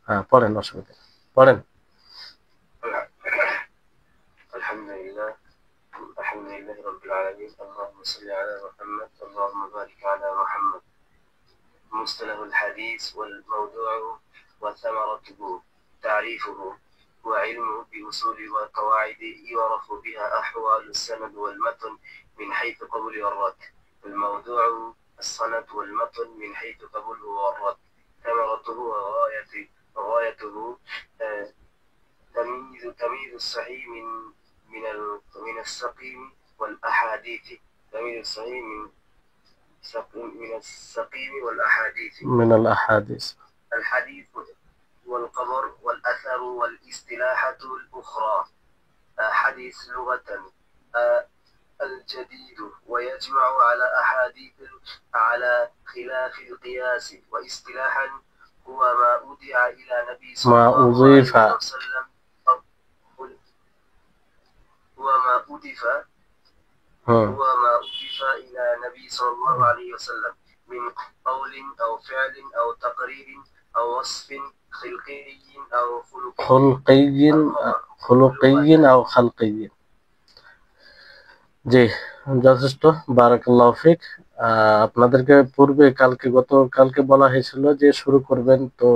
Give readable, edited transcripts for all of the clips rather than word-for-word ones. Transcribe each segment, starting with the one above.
হ্যাঁ পড়েন, অসুবিধা নেই, পড়েন। আলহামদুলিল্লাহ আলহামদুলিল্লাহি রাব্বিল আলামিন আল্লাহুম্মা সাল্লি আলা মুহাম্মাদ আল্লাহুম্মা বারিক আলা মুহাম্মাদ مصطلح الحديث والموضوع وثمرته تعريفه وعلمه بأصول وقواعد يعرف بها أحوال السند والمتن من حيث قبول والرد. الموضوع السند والمتن من حيث قبوله والرد. ثمرته وغايته تمييز الصحيح من السقيم والأحاديث. تمييز الصحيح من السقيم والأحاديث. من الأحاديث الحديث والخبر والأثر والاصطلاحات الأخرى. حديث لغة الجديد ويجمع على أحاديث على خلاف القياس. واصطلاحا هو ما أودع إلى نبي صلى الله عليه وسلم هو ما أضيف إلى نبي صلى الله عليه وسلم من قول أو فعل أو تقرير أو وصف خلقي أو خلقي أو خلقي। জি, যথেষ্ট। বারাকাল্লাহু ফিক। আপনাদেরকে পূর্বে গতকালকে বলা হয়েছিল যে শুরু করবেন, তো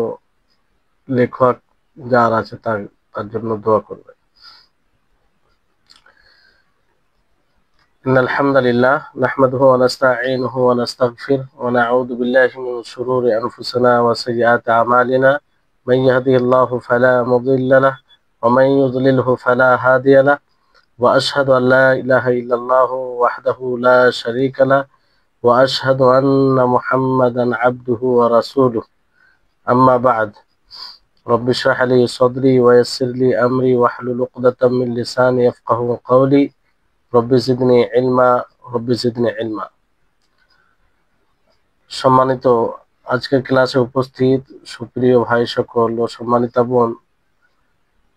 লেখক যার আছে তার জন্য দোয়া করবেন। إن الحمد لله نحمده ونستعينه ونستغفره ونعوذ بالله من شرور أنفسنا وسيئات أعمالنا من يهده الله فلا مضل له ومن يضلله فلا هادي له وأشهد أن لا إله إلا الله وحده لا شريك له وأشهد أن محمدا عبده ورسوله أما بعد رب اشرح لي صدري ويسر لي أمري واحلل عقدة من لساني يفقهوا قولي রব্বি জিদনি ইলমা রব্বি জিদনি ইলমা। সম্মানিত আজকের ক্লাসে উপস্থিত সুপ্রিয় ভাই সকল ও সম্মানিতা বোন,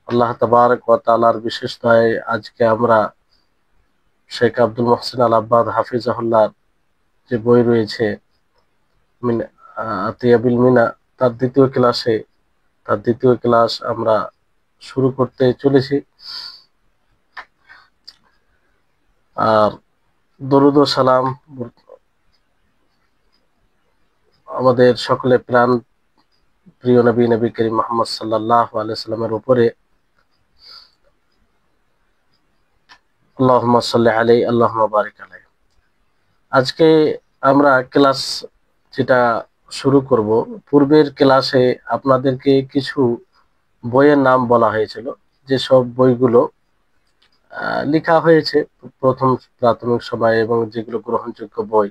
আল্লাহ তাবারক ওয়া তাআলার বিশেষ দয়ায় আজকে আমরা শেখ আব্দুল মুহসিন আল আব্বাদ হাফিজাহুল্লাহর যে বই রয়েছে আতিয়াবিল মিনা, তার দ্বিতীয় ক্লাস আমরা শুরু করতে চলেছি। আর দরুদ ও সালাম আমাদের সকলে প্রাণ প্রিয় নবী করিম মুহাম্মদ সাল্লাল্লাহু আলাইহি সাল্লামের উপরে। আল্লাহুম্মা সাল্লি আলাইহি আল্লাহুম্মা বারিক আলাইহি। আজকে আমরা ক্লাস যেটা শুরু করব, পূর্বের ক্লাসে আপনাদেরকে কিছু বইয়ের নাম বলা হয়েছিল, যেসব বইগুলো লেখা হয়েছে প্রথম প্রাথমিক সময়ে এবং যেগুলো গ্রহণযোগ্য বই।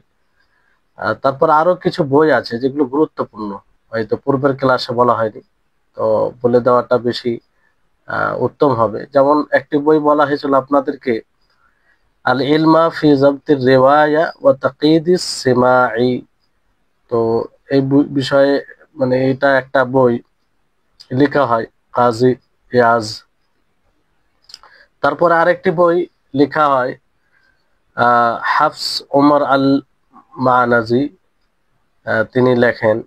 তারপর আরো কিছু বই আছে যেগুলো গুরুত্বপূর্ণ, হয়তো পূর্বের ক্লাসে বলা হয়নি, তো বলে দেওয়াটা বেশি উত্তম হবে। যেমন একটি বই বলা হয়েছিল আপনাদেরকে আল ইলমা ফি যাবতির রিওয়ায়া ওয়া তাকয়িদিস সিমাঈ। তো এই বিষয়ে মানে এটা একটা বই লেখা হয় কাজী ইয়াজ। তারপরে আরেকটি বই লেখা হয় হাফস ওমর আল মানাজি। তিনি লেখেন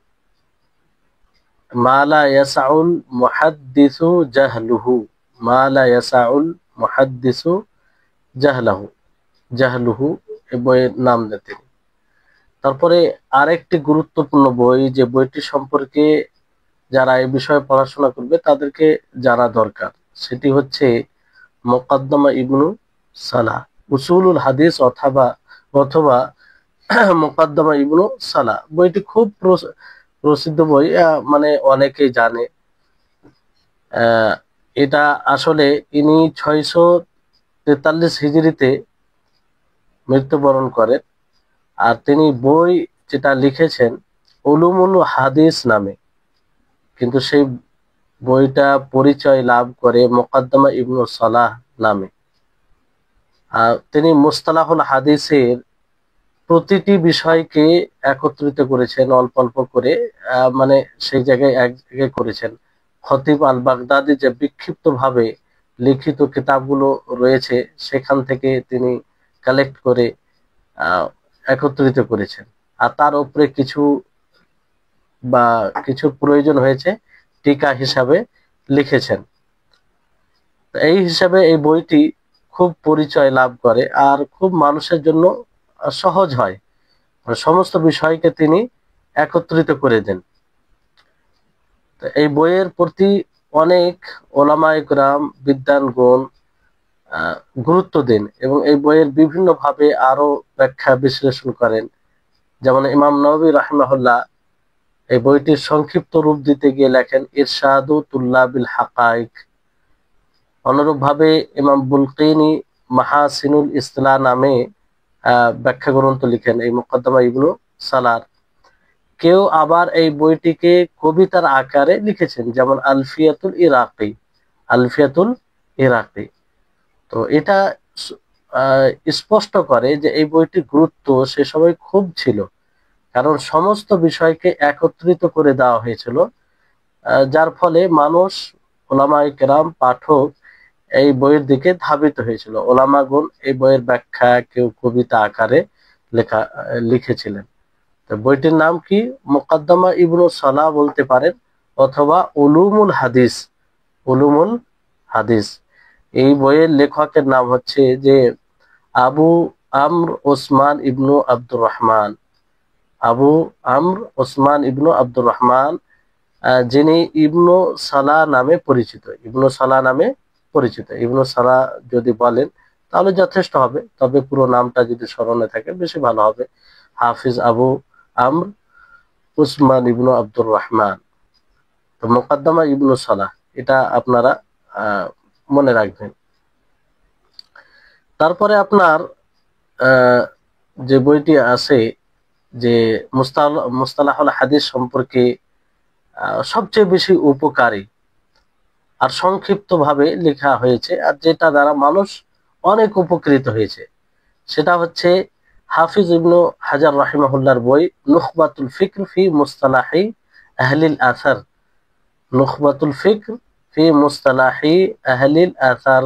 মালা ইয়াসাউল মুহাদ্দিসু জাহলুহু, মালা ইয়াসাউল মুহাদ্দিসু জাহলুহু, এই বইয়ের নাম দেন তিনি। তারপরে আরেকটি গুরুত্বপূর্ণ বই, যে বইটি সম্পর্কে যারা এই বিষয়ে পড়াশোনা করবে তাদেরকে জানা দরকার, সেটি হচ্ছে মুকদ্দমা ইবনু সালাহ, উসুলুল হাদিস অথবা মুকদ্দমা ইবনু সালাহ। বইটি খুব প্রসিদ্ধ বই, মানে অনেকেই জানে। এটা আসলে ইনি 643 হিজরিতে মৃত্যুবরণ করেন। আর তিনি বই যেটা লিখেছেন উলুমুল হাদিস নামে, কিন্তু সেই বইটা পরিচয় লাভ করে মুকদ্দমা ইবনু সালাহ নামে। তিনি মুস্তালাহুল হাদিসের প্রতিটি বিষয়কে একত্রিত করেছেন অল্প অল্প করে, মানে সেই জায়গায় এক জায়গায় করেছেন। খতিব আল বাগদাদি যে বিক্ষিপ্ত ভাবে লিখিত কিতাবগুলো রয়েছে সেখান থেকে তিনি কালেক্ট করে একত্রিত করেছেন। আর তার উপরে কিছু প্রয়োজন হয়েছে টিকা হিসাবে লিখেছেন। এই হিসাবে এই বইটি খুব পরিচয় লাভ করে আর খুব মানুষের জন্য সহজ হয়, সমস্ত বিষয়কে তিনি একত্রিত করে দেন। এই বইয়ের প্রতি অনেক ওলামায়ে কেরাম বিদ্বানগণ গুরুত্ব দেন এবং এই বইয়ের বিভিন্ন ভাবে আরো ব্যাখ্যা বিশ্লেষণ করেন। যেমন ইমাম নববী রাহিমাহুল্লাহ এই বইটির সংক্ষিপ্ত রূপ দিতে গিয়ে লেখেন ইরশাদু তুল্লাবিল হাকাইক। অনুরূপ ভাবে ইমাম বুলকিনী মাহাসিনুল ইসতিলাহ নামে ব্যাখ্যা গ্রন্থ লিখেন এই মুকদ্দমা ইবনু সালার। কেউ আবার এই বইটিকে কবিতার আকারে লিখেছেন, যেমন আলফিয়াতুল ইরাকি। আলফিয়াতুল ইরাকি তো এটা স্পষ্ট করে যে এই বইটির গুরুত্ব সে সময় খুব ছিল, কারণ সমস্ত বিষয়কে একত্রিত করে দেওয়া হয়েছিল, যার ফলে মানুষ, ওলামায়ে কেরাম, পাঠক এই বইয়ের দিকে ধাবিত হয়েছিল। ওলামাগণ এই বইয়ের ব্যাখ্যা কেউ কবিতা আকারে লিখেছিলেন। তো বইটির নাম কি? মুকদ্দমা ইবনু সালাহ বলতে পারেন, অথবা উলুমুল হাদিস। উলুমুল হাদিস এই বইয়ের লেখকের নাম হচ্ছে যে আবু আমর ওসমান ইবনু আব্দুর রহমান। আবু আমর ওসমান ইবনু আব্দুর রহমান, যিনি ইবনু সালাহ নামে পরিচিত। ইবনু সালাহ নামে পরিচিত। ইবনু সালাহ যদি বলেন তাহলে যথেষ্ট হবে, তবে পুরো নামটা যদি স্মরণে থাকে বেশি ভালো হবে। হাফিজ আবু আমর উসমান ইবনু আব্দুর রহমান। তো মুকদ্দমা ইবনু সালাহ এটা আপনারা মনে রাখবেন। তারপরে আপনার যে বইটি আছে যে মুস্তালাহুল হাদিস সম্পর্কে সবচেয়ে বেশি উপকারী আর সংক্ষিপ্ত ভাবে লেখা হয়েছে, আর যেটা দ্বারা মানুষ অনেক উপকৃত হয়েছে, সেটা হচ্ছে হাফিজ ইবনু হাজার রাহিমাহুল্লাহর বই নুখবাতুল ফিকর ফি মুস্তালাহি আহলিল আসার। নুখবাতুল ফিকর ফি মুস্তালাহি আহলিল আসার।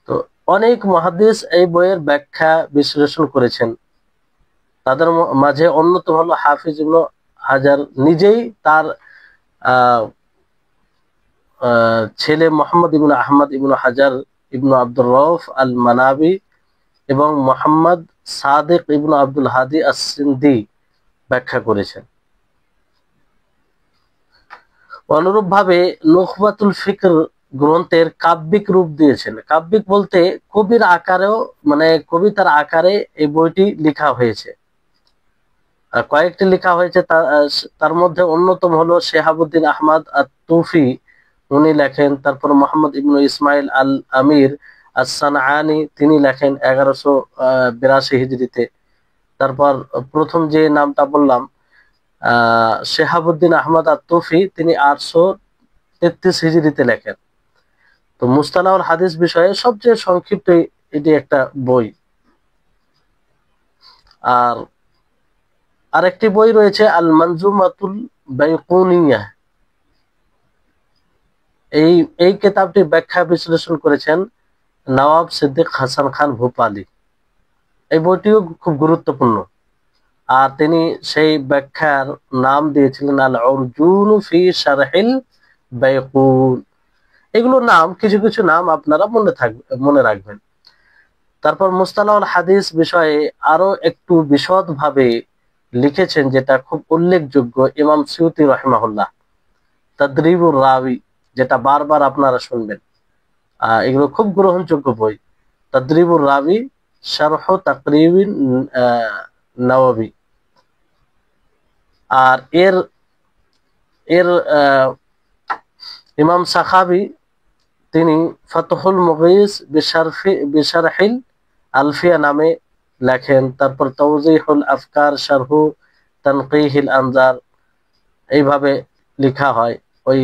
তো অনেক মুহাদ্দিস এই বইয়ের ব্যাখ্যা বিশ্লেষণ করেছেন। তাদের মাঝে অন্যতম হলো হাফিজ ইবনু হাজার নিজেই। তার ছেলে মোহাম্মদ ইবনু আহমদ ইবনু হাজার ইবনু আব্দুর রউফ আল মানাবি এবং মোহাম্মদ সাদিক ইবনু আব্দুল হাদি আস-সিন্দি ব্যাখ্যা করেছেন। অনুরূপ ভাবে নুখবাতুল ফিকর গ্রন্থের কাব্যিক রূপ দিয়েছেন। কাব্যিক বলতে কবির আকারেও, মানে কবিতার আকারে এই বইটি লেখা হয়েছে। কয়েকটি লেখা হয়েছে, তার মধ্যে অন্যতম হলো শেহাবুদ্দিন আহমদ আত-তুফি, উনি লেখেন। তারপর মোহাম্মদ ইবনু ইসমাইল আল আমির আস-সানআনি, তিনি লেখেন 1182 হিজরিতে। তারপর প্রথম যে নামটা বললাম শেহাবুদ্দিন আহমদ আত-তুফি, তিনি 833 হিজরিতে লেখেন। তো মুস্তালাহুল হাদিস বিষয়ে সবচেয়ে সংক্ষিপ্ত এটি একটা বই। আর আরেকটি বই রয়েছে আল মানজুমাতুল বাইকুনিয়া। এই কিতাবটি ব্যাখ্যা বিশ্লেষণ করেছেন নওয়াব সিদ্দিক হাসান খান ভূপালী। এই বইটিও খুব গুরুত্বপূর্ণ, আর তিনি সেই ব্যাখ্যার নাম দিয়েছিলেন আল উরজুন ফি শারহিল বাইকুন। এগুলোর নাম, কিছু কিছু নাম আপনারা মনে রাখবেন। তারপর মুস্তালাহুল হাদিস বিষয়ে আরো একটু বিশদভাবে লিখেছেন, যেটা খুব উল্লেখযোগ্য, ইমাম সিউতি রাহিমাহুল্লাহ। তাদরিবুর রাবি, যেটা বারবার আপনারা শুনবেন, এগুলো খুব গ্রহণযোগ্য বই। তাদরিবুর রাবি শারহ তাকরিবিন নওয়াবি। আর এর ইমাম সাখাবি, তিনি ফাতহুল মুগীস বিশারহিল আলফিয়া নামে লেখেন। তারপর তাওজিহুল আফকার শারহু তানকিহিল আনজার, এইভাবে লেখা হয় ওই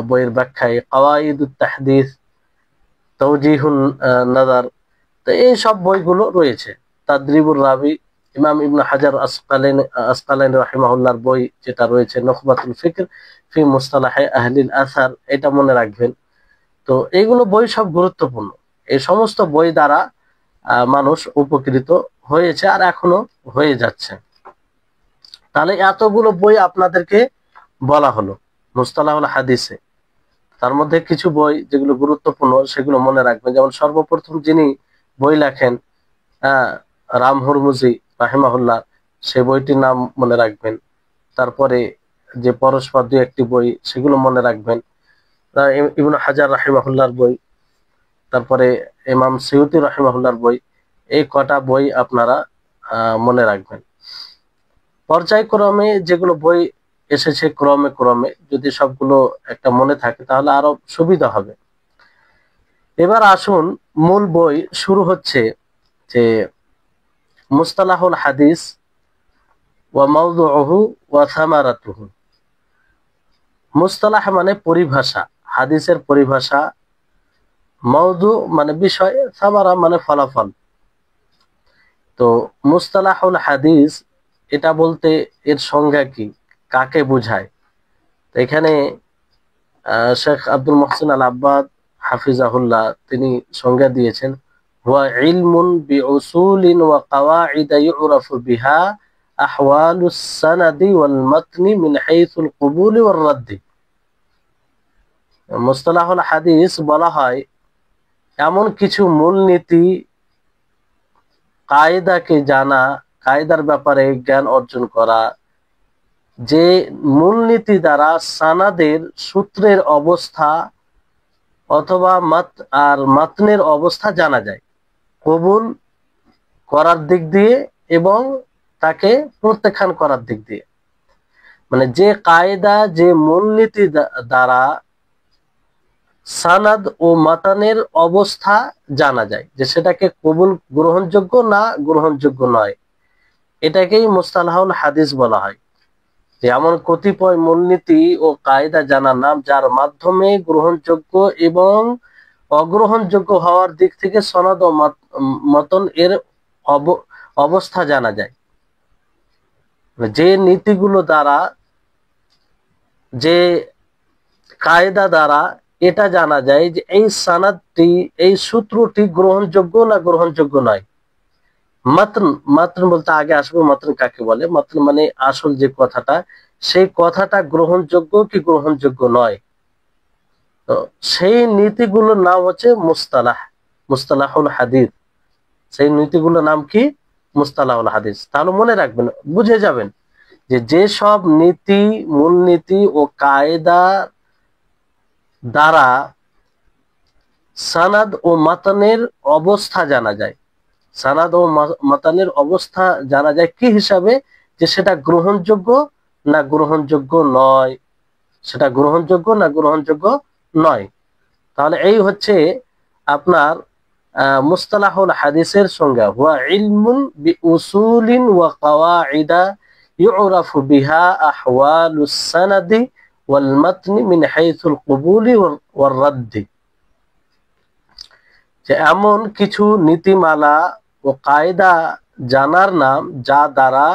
বইয়ের ব্যাখ্যায়। কাওয়াইদুত তাহদিস, তাওজিহুন নাজার, তো এই সব বইগুলো রয়েছে। তাদরিবুর রাবি, ইমাম ইবনে হাজার আসকালানি রাহিমাহুল্লাহর বই যেটা রয়েছে নুখবাতুল ফিকর ফি মুস্তালাহি আহলিল আসার, এটা মনে রাখবেন। তো এইগুলো বই সব গুরুত্বপূর্ণ। এই সমস্ত বই দ্বারা মানুষ উপকৃত হয়েছে আর এখনো হয়ে যাচ্ছে। তাহলে এতগুলো বই আপনাদেরকে বলা হলো, মুস্তালাহুল হাদিসে। তার মধ্যে কিছু বই যেগুলো গুরুত্বপূর্ণ সেগুলো মনে রাখবেন। যেমন সর্বপ্রথম যিনি বই লেখেন রাম হুরমুজি রাহিমাহুল্লাহ, সেই বইটির নাম মনে রাখবেন। তারপরে যে পরস্পর দুই একটি বই সেগুলো মনে রাখবেন। ইবনে হাজার রাহিমাহুল্লাহর বই, তারপরে ইমাম সিউতি রাহিমাহুল্লাহর বই, এই কটা বই আপনারা মনে রাখবেন। পর্যায়ক্রমে যেগুলো বই এসেছে ক্রমে ক্রমে যদি সবগুলো একটা মনে থাকে তাহলে আরো সুবিধা হবে। এবার আসুন, মূল বই শুরু হচ্ছে যে মুস্তালাহুল হাদিস ওয়া মাওদুউহু ওয়া সামারাতুহু। মুস্তালাহ মানে পরিভাষা, হাদিসের পরিভাষা, মাওদু মানে বিষয়, সামারা মানে ফলাফল। তো মুস্তালাহুল হাদিস এটা বলতে এর সংজ্ঞা কি, কাকে বোঝায়? তো এখানে শেখ আব্দুল মুহসিন আল আব্বাদ হাফিজাহুল্লাহ তিনি সংজ্ঞা দিয়েছেন, হুয়া ইলমুন বিউসুলিন ওয়া কাওয়াইদ ইউরাফু বিহা আহওয়ালুস সানাদি ওয়াল মাতনি মিন হাইসুল কুবুল ওয়ার রাদ্দি। মুস্তালাহুল হাদিস বলা হয় এমন কিছু মূলনীতি, কায়দাকে জানা, কায়দার ব্যাপারে জ্ঞান অর্জন করা, যে মূলনীতি দ্বারা সানাদের সূত্রের অবস্থা অথবা মাতনের অবস্থা জানা যায়, কবুল করার দিক দিয়ে এবং তাকে প্রত্যাখ্যান করার দিক দিয়ে। মানে যে কায়দা, যে মূলনীতি দ্বারা সানাদ ও মাতানের অবস্থা জানা যায়, যে সেটাকে কবুল গ্রহণযোগ্য না গ্রহণযোগ্য নয়, এটাকেই মুস্তালাহুল হাদিস বলা হয়। যে এমন কতিপয় মূলনীতি ও কায়দা জানার নাম যার মাধ্যমে গ্রহণযোগ্য এবং অগ্রহণযোগ্য হওয়ার দিক থেকে সনদ ও মতন এর অবস্থা জানা যায়। যে নীতিগুলো দ্বারা, যে কায়দা দ্বারা এটা জানা যায় যে এই সনদটি, এই সূত্রটি গ্রহণযোগ্য না গ্রহণযোগ্য নয়। মাতন বলতে আগে আসবো, মাতন কাকে বলে। মাতন মানে আসল যে কথাটা, সেই কথাটা গ্রহণযোগ্য কি গ্রহণযোগ্য নয়। তো সেই নীতিগুলোর নাম হচ্ছে মুস্তালাহুল হাদিস। সেই নীতিগুলোর নাম কি? মুস্তালাহুল হাদিস। তাহলে মনে রাখবেন, বুঝে যাবেন যে যেসব নীতি, মূলনীতি ও কায়দা দ্বারা সানাদ ও মাতানের অবস্থা জানা যায়, সানাদ ও মাতানের অবস্থা জানা যায় কি হিসাবে, যে সেটা গ্রহণযোগ্য না গ্রহণযোগ্য নয়, সেটা গ্রহণযোগ্য না গ্রহণযোগ্য নয়। তাহলে এই হচ্ছে আপনার মুস্তালাহুল হাদিসের সংজ্ঞা, হুয়া ইলমুন বিউসুলিন ওয়া কাওয়াইদা ইউরাফু বিহা আহওয়ালুস সানাদি ওয়াল মাতনি মিন হাইসুল কুবুলি ওয়ার রাদ্দি। যে এমন কিছু নীতিমালা ও কায়দা জানার নাম যা দ্বারা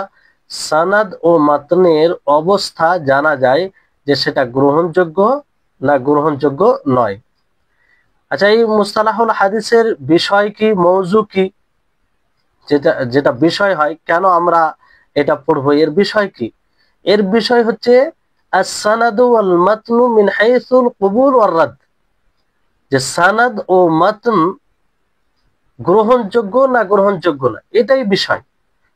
সনদ ও মাতনের অবস্থা জানা যায়, যে সেটা গ্রহণযোগ্য না গ্রহণযোগ্য নয়। আচ্ছা, এই মুস্তালাহুল হাদিসের বিষয় কি, মওজু কি, যেটা বিষয় হয়, কেন আমরা এটা পড়বো, এর বিষয় কি? এর বিষয় হচ্ছে আস-সানাদু ওয়াল মাতনু মিন হাইসুল কুবুল ওয়ার রাদ। যে সানাদ ও মাতন গ্রহণযোগ্য না গ্রহণযোগ্য না, এটাই বিষয়।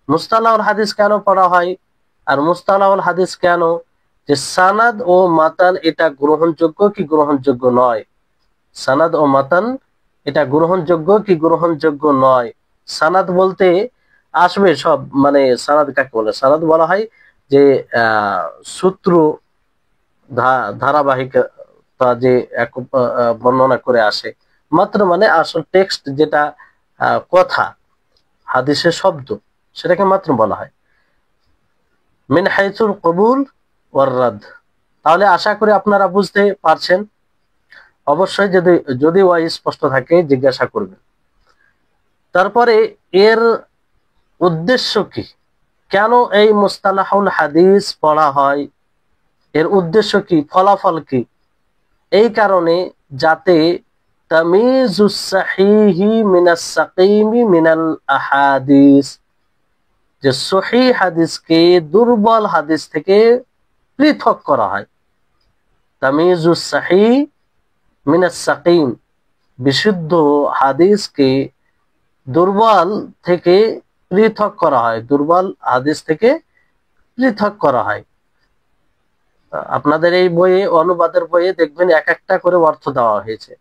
মুস্তালাহুল হাদিস কেন পড়া হয়, আর মুস্তালাহুল হাদিস কেন, যে সানাদ ও মাতান এটা গ্রহণযোগ্য কি গ্রহণযোগ্য নয়, সানাদ ও মাতান এটা গ্রহণযোগ্য কি গ্রহণযোগ্য নয়। সানাদ বলতে আসবে সব, মানে সানাদ কাকে বলে? সানাদ বলা হয় যে সূত্র, ধারাবাহিকতা যে বর্ণনা করে আসে। মাত্র মানে আসল টেক্সট, যেটা কথা, হাদিসের শব্দ, সেটাকে মাত্র বলা হয়। মিন হাইসুল কবুল ওয়ার রাদ। তাহলে আশা করি আপনারা বুঝতে পারছেন। অবশ্যই যদি স্পষ্ট থাকে জিজ্ঞাসা করবেন। তারপরে এর উদ্দেশ্য কি, কেন এই মুস্তালাহুল হাদিস পড়া হয়, এর উদ্দেশ্য কি, ফলাফল কি? এই কারণে যাতে তামিজুস সাহিহি মিনাস সাকিমি মিনাল আহাদিস, যে সহিহ হাদিসকে দুর্বল হাদিস থেকে পৃথক করা হয়। তামিজুস সাহি মিনাস সাকিম, বিশুদ্ধ হাদিসকে দুর্বল থেকে পৃথক করা হয়, দুর্বল হাদিস থেকে পৃথক করা হয়। আপনাদের এই বইয়ে, অনুবাদের বইয়ে দেখবেন এক একটা করে অর্থ দেওয়া হয়েছে,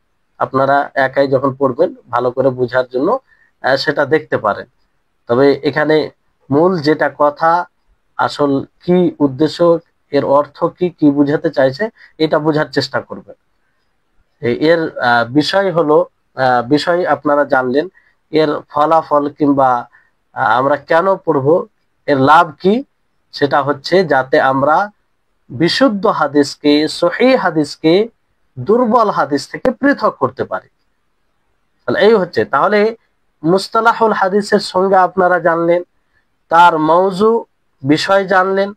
আপনারা একাই যখন পড়বেন ভালো করে বোঝার জন্য সেটা দেখতে পারেন। তবে এখানে মূল যেটা কথা, আসল কি উদ্দেশ্য, এর অর্থ কি, কি বুঝাতে চাইছে, এটা বোঝার চেষ্টা করবেন। এর বিষয় হলো, বিষয় আপনারা জানলেন, এর ফলাফল কিংবা আমরা কেন পড়বো, এর লাভ কি, সেটা হচ্ছে যাতে আমরা বিশুদ্ধ হাদিসকে, সহিহ হাদিসকে দুর্বল হাদিস থেকে পৃথক করতে পারি। তাহলে এই হচ্ছে, তাহলে মুস্তালাহুল হাদিসের সঙ্গে আপনারা জানলেন, তার মওজু বিষয় জানলেন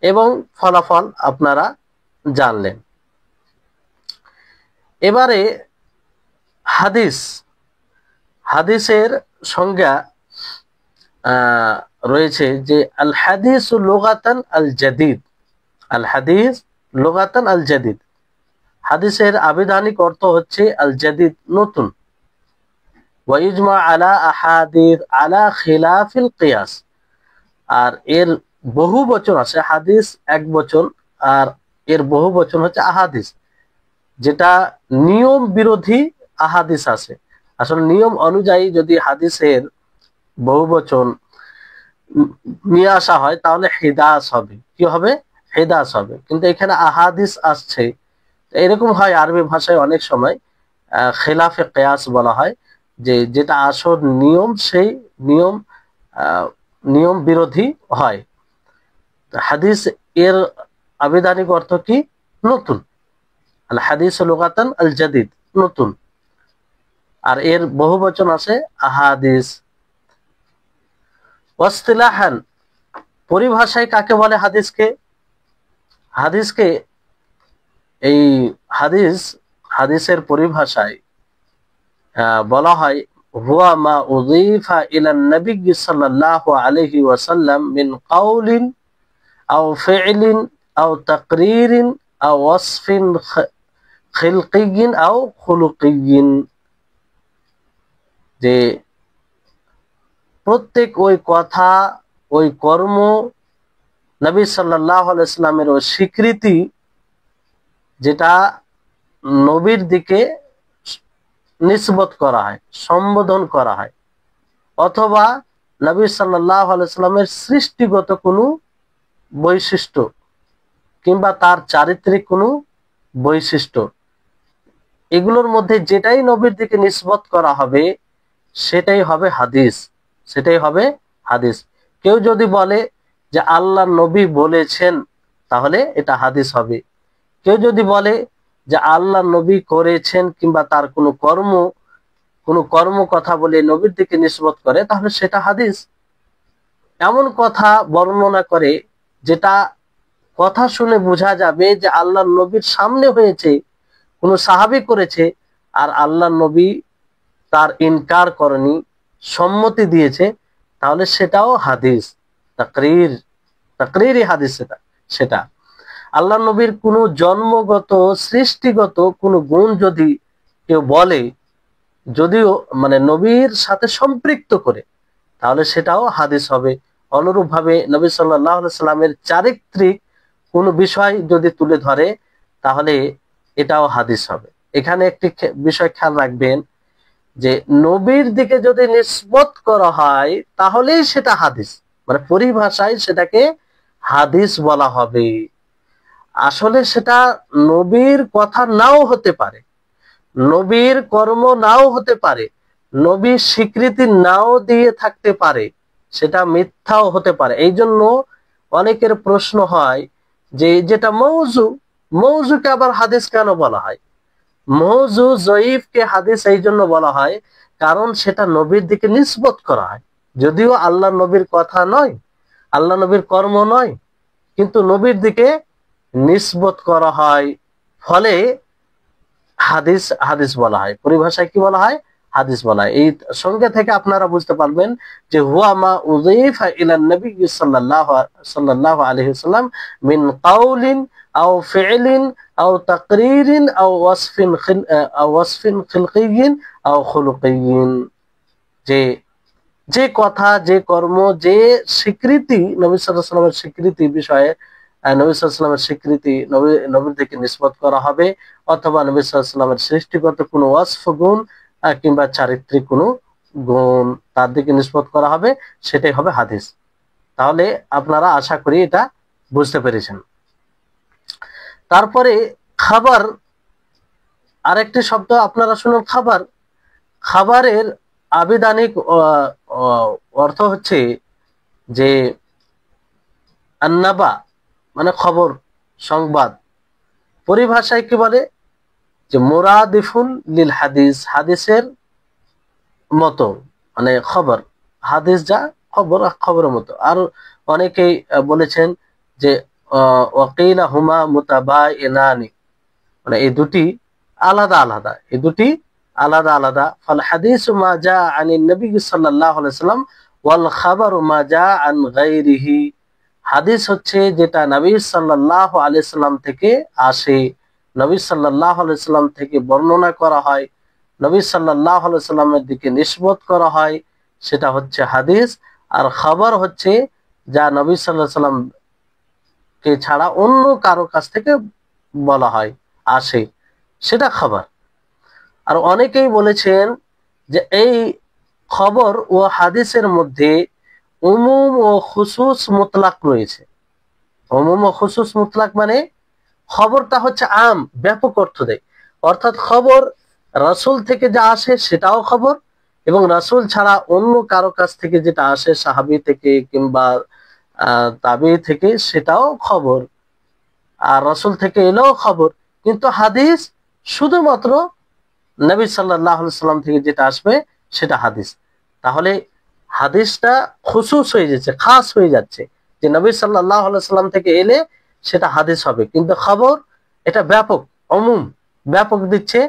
এবং ফলাফল আপনারা জানলেন। এবারে হাদিস, হাদিসের সংজ্ঞা রয়েছে যে আল হাদিস লুগাতান আল জাদিদ, আল হাদিস লুগাতান আল জাদিদ, হাদিসের আবিধানিক অর্থ হচ্ছে আল জাদিদ, নতুন। ওয়া ইজমা আলা আহাদিস আলা খিলাফিল কিয়াস, আর এর বহু বচন আছে, হাদিস এক বচন, আর এর বহু বচন হচ্ছে আহাদিস, যেটা নিয়ম বিরোধী আহাদিস আছে। আসলে নিয়ম অনুযায়ী যদি হাদিসের বহু বচন নিয়ে আসা হয় তাহলে হিদাস হবে, কি হবে, হিদাস হবে। কিন্তু এখানে আহাদিস আসছে, এরকম হয় আরবি ভাষায় অনেক সময় খেলাফে কিয়াস বলা হয়, যে যেটা আসল নিয়ম সেই নিয়ম নিয়ম বিরোধী হয়। হাদিস এর আবিধানিক অর্থ কি, নতুন। আল হাদিস লুগাতান আল জাদিদ, নতুন। আর এর বহু বচন আছে আহাদিস। ওয়াসতিলাহান, পরিভাষায় কাকে বলে হাদিসকে, হাদিসকে এই হাদিসের পরিভাষায় বলা হয় হুয়া মা উযীফা ইলা নবী সাল্লাল্লাহু আলাইহি ওয়াসাল্লাম মিন কাউলিন আও ফি'লিন আও তাকরীরিন আও ওয়াসফিন খিলকিয়্যিন আও খুলুকিয়্যিন, যে প্রত্যেক ওই কথা, ওই কর্ম, নবী সাল্লাল্লাহু আলাইহি ওয়াসাল্লামের ওই স্বীকৃতি, যেটা নবীর দিকে নিসবত করা হয়, সম্বোধন করা হয়, অথবা নবী সাল্লাল্লাহু আলাইহি ওয়াসাল্লামের সৃষ্টিগত কোনো বৈশিষ্ট্য কিংবা তার চারিত্রিক কোনো বৈশিষ্ট্য, এগুলোর মধ্যে যেটাই নবীর দিকে নিসবত করা হবে সেটাই হবে হাদিস, সেটাই হবে হাদিস। কেউ যদি বলে যে আল্লাহ নবী বলেছেন তাহলে এটা হাদিস হবে। কেউ যদি বলে যে আল্লাহ নবী করেছেন কিংবা তার কোনো কর্ম কথা বলে নবীর দিকে নিসবত করে তাহলে সেটা হাদিস। এমন কথা বর্ণনা করে যেটা কথা শুনে বোঝা যাবে যে আল্লাহ নবীর সামনে হয়েছে, কোনো সাহাবী করেছে, আর আল্লাহ নবী তার ইনকার করেনি, সম্মতি দিয়েছে, তাহলে সেটাও হাদিস, তাকরীরি হাদিস সেটা। আল্লাহ নবীর কোনো জন্মগত সৃষ্টিগত কোনো গুণ যদি কেউ বলে, যদিও মানে নবীর সাথে সম্পৃক্ত করে, তাহলে সেটাও হাদিস হবে। অনুরূপভাবে নবী সাল্লাল্লাহু আলাইহি সাল্লামের চারিত্রিক কোনো বিষয় যদি তুলে ধরে তাহলে এটাও হাদিস হবে। এখানে একটি বিষয় খেয়াল রাখবেন যে নবীর দিকে যদি নিসবত করা হয় তাহলেই সেটা হাদিস, মানে পরিভাষায় সেটাকে হাদিস বলা হবে। আসলে সেটা নবীর কথা নাও হতে পারে, নবীর কর্ম নাও হতে পারে, নবীর স্বীকৃতি নাও দিয়ে থাকতে পারে, সেটা মিথ্যাও হতে পারে। এই জন্য অনেকের প্রশ্ন হয় যে যেটা মৌজুকে আবার হাদিস কেন বলা হয়? মৌজু জয়ীফকে হাদিস এই জন্য বলা হয় কারণ সেটা নবীর দিকে নিসবত করা হয়, যদিও আল্লাহ নবীর কথা নয়, আল্লাহ নবীর কর্ম নয়, কিন্তু নবীর দিকে নিসবত করা হয়, ফলে হাদিস বলা হয়। পরিভাষায় কি বলা হয়? হাদিস বলা হয়। এই সংজ্ঞা থেকে আপনারা বুঝতে পারবেন যে হুয়া মা উযীফা ইলা নবী সাল্লাল্লাহু আলাইহি ওয়াসাল্লাম মিন কাউলিন আও ফি'লিন আও তাকরিরিন আও ওয়াসফিন খিলকিয়্যিন আও খুলুকিয়্যিন, যে যে কথা, যে কর্ম, যে স্বীকৃতি নবী সাল্লাল্লাহু আলাইহি ওয়াসাল্লামের স্বীকৃতি বিষয়ে নবী সাল্লাল্লাহু আলাইহি ওয়াসাল্লামের স্বীকৃতি নবীর দিকে নিসবত করা হবে, অথবা নবী সাল্লাল্লাহু আলাইহি ওয়াসাল্লামের সৃষ্টিগত কোনো ওয়াসফ গুণ কিংবা চারিত্রিক কোনো গুণ তার দিকে নিসবত করা হবে, সেটাই হবে হাদিস। তাহলে আপনারা আশা করি এটা বুঝতে পেরেছেন। তারপরে খাবার, আরেকটি শব্দ আপনারা শুনুন, খাবার। খাবারের আবিধানিক অর্থ হচ্ছে যে আন্নাবা, মানে খবর, সংবাদ। পরিভাষায় কি বলে, যে মুরাদিফুন লিল হাদিস, হাদিসের মতো, মানে খবর, হাদিস যা খবর, খবরের মতো। আর অনেকেই বলেছেন যে ওয়াকিলা হুমা মুতাবাইনানি, মানে এই দুটি আলাদা আলাদা, এই দুটি আলাদা আলাদা। ফাল হাদিস মা জা আনিন নবী সাল্লাল্লাহু আলাইহি ওয়াসাল্লাম ওয়াল খাবারু মা জা আন গায়রিহি, হাদিস হচ্ছে যেটা নবী সাল্লাল্লাহু আলাইহি সাল্লাম থেকে আসে, নবী সাল্লাল্লাহু আলাইহি সাল্লাম থেকে বর্ণনা করা হয়, নবী সাল্লাল্লাহু আলাইহি সাল্লামের দিকে নিসবত করা হয়, সেটা হচ্ছে হাদিস। আর খবর হচ্ছে যা নবী সাল্লাল্লাহু আলাইহি সাল্লাম কে ছাড়া অন্য কারো কাছ থেকে বলা হয়, আসে, সেটা খবর। আর অনেকেই বলেছেন যে এই খবর ও হাদিসের মধ্যে উমুম ও খুসুস মুতলাক রয়েছে। উমুম ও খুসুস মুতলাক মানে খবরটা হচ্ছে আম, ব্যাপক অর্থ দেয়, অর্থাৎ খবর রাসূল থেকে যা আসে সেটাও খবর, এবং রাসূল ছাড়া অন্য কারো কাছ থেকে যেটা আসে, সাহাবী থেকে কিংবা তাবী থেকে, সেটাও খবর। আর রাসূল থেকে এলেও খবর। কিন্তু হাদিস শুধুমাত্র নবী সাল্লাল্লাহু আলাইহি সাল্লাম থেকে যেটা আসবে সেটা হাদিস। তাহলে হাদিসটা খুসুস হয়ে যাচ্ছে, খাস হয়ে যাচ্ছে, যে নবী সাল্লাল্লাহু আলাইহি সাল্লাম থেকে এলে সেটা হাদিস হবে। কিন্তু খবর এটা ব্যাপক, অমুম, ব্যাপক দিচ্ছে,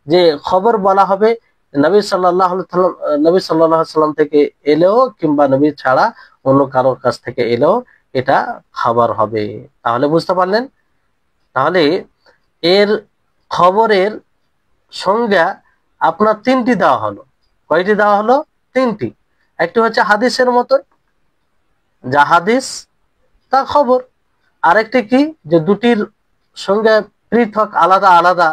যে খবর বলা হবে নবী সাল্লাল্লাহু আলাইহি সাল্লাম থেকে এলেও কিংবা নবী ছাড়া অন্য কারোর কাছ থেকে এলেও এটা খবর হবে। তাহলে বুঝতে পারলেন? তাহলে এর খবরের সংজ্ঞা আপনার তিনটি দেওয়া হলো। কয়টি দেওয়া হলো? তিনটি। একটি হচ্ছে হাদিসের মতো, যা হাদিস তা খবর। আরেকটি কি, যে দুটির সঙ্গে পৃথক, আলাদা আলাদা,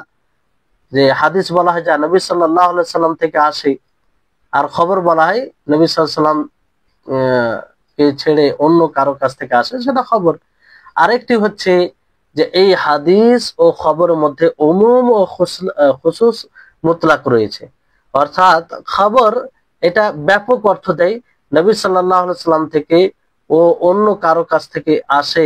যে হাদিস বলা হয় যা নবী সাল্লাল্লাহু আলাইহি সাল্লাম থেকে আসে, আর খবর বলা হয় নবী সাল্লাল্লাহু আলাইহি সাল্লাম কে ছেড়ে অন্য কারো কাছ থেকে আসে, সেটা খবর। আরেকটি হচ্ছে যে এই হাদিস ও খবরের মধ্যে উমুম ও খুসুস মুতলাক রয়েছে, অর্থাৎ খবর এটা ব্যাপক অর্থ দেয়, নবী সাল্লাল্লাহু আলাইহি সাল্লাম থেকে ও অন্য কারো কাছ থেকে আসে,